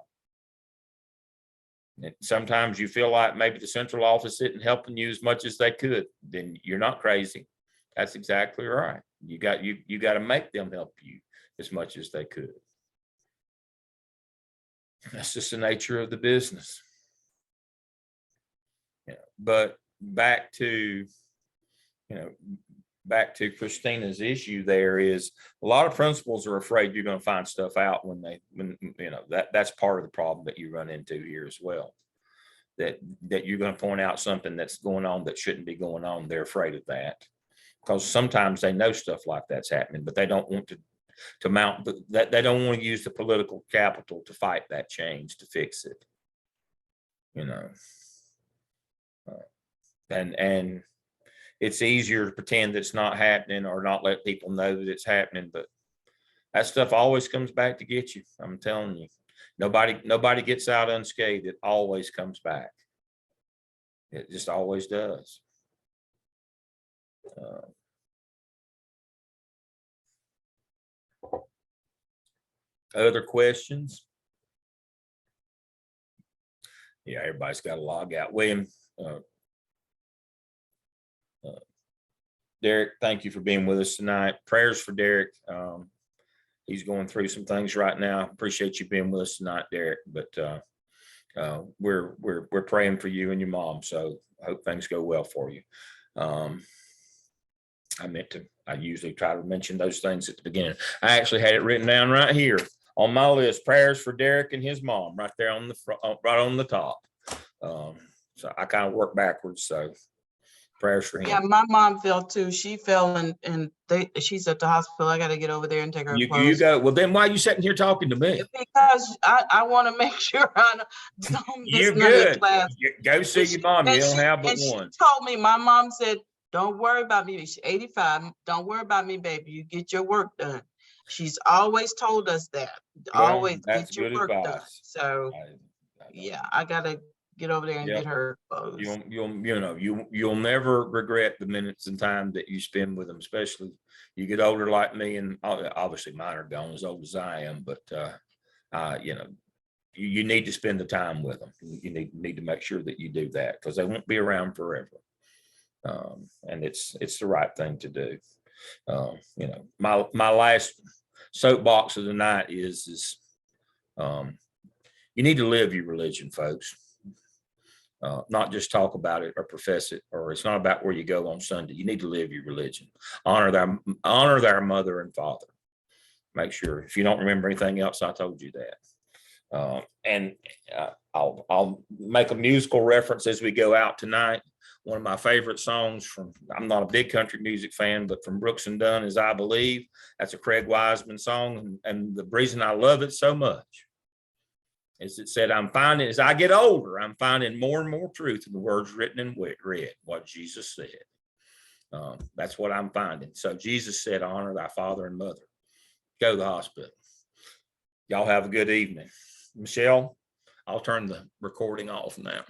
And sometimes you feel like maybe the central office isn't helping you as much as they could, then you're not crazy. That's exactly right. You got to make them help you as much as they could. That's just the nature of the business. But back to Christina's issue, there is a lot of principals are afraid you're going to find stuff out when that's part of the problem that you run into here as well. That you're going to point out something that's going on that shouldn't be going on. They're afraid of that because sometimes they know stuff like that's happening, but they don't want to mount that. They don't want to use the political capital to fight that change, to fix it. And it's easier to pretend that it's not happening or not let people know that it's happening. But that stuff always comes back to get you. I'm telling you, nobody gets out unscathed. It always comes back. It just always does. Other questions? Yeah, everybody's got to log out. William, Derek, thank you for being with us tonight. Prayers for Derek. He's going through some things right now. Appreciate you being with us tonight, Derek. But we're praying for you and your mom. So I hope things go well for you. I usually try to mention those things at the beginning. I actually had it written down right here on my list. Prayers for Derek and his mom, right there on the front, right on the top. So I kind of work backwards. So prayers for him. Yeah, my mom fell too. She fell and she's at the hospital. I got to get over there and take her You clothes. go. Well, then why are you sitting here talking to me? Because I want to make sure I don't miss You're none of the good. class. Go see your mom. You don't have but And she one. told me, my mom said, don't worry about me. She's 85. Don't worry about me, baby. You get your work done. She's always told us that. Well, Always that's get your good work done. advice. So I yeah, I gotta get over there and Yep. get her clothes. You'll never regret the minutes and time that you spend with them, especially you get older like me, and obviously mine are gone as old as I am, but you need to spend the time with them. You need to make sure that you do that, because they won't be around forever. And it's the right thing to do. My last soapbox of the night is you need to live your religion, folks. Not just talk about it or profess it, or it's not about where you go on Sunday. You need to live your religion. Honor their mother and father. Make sure, if you don't remember anything else, I told you that. I'll make a musical reference as we go out tonight. One of my favorite songs I'm not a big country music fan, but from Brooks and Dunn is I Believe. That's a Craig Wiseman song. And the reason I love it so much is it said, as I get older, I'm finding more and more truth in the words written and read, what Jesus said. That's what I'm finding. So Jesus said, honor thy father and mother. Go to the hospital. Y'all have a good evening. Michelle, I'll turn the recording off now.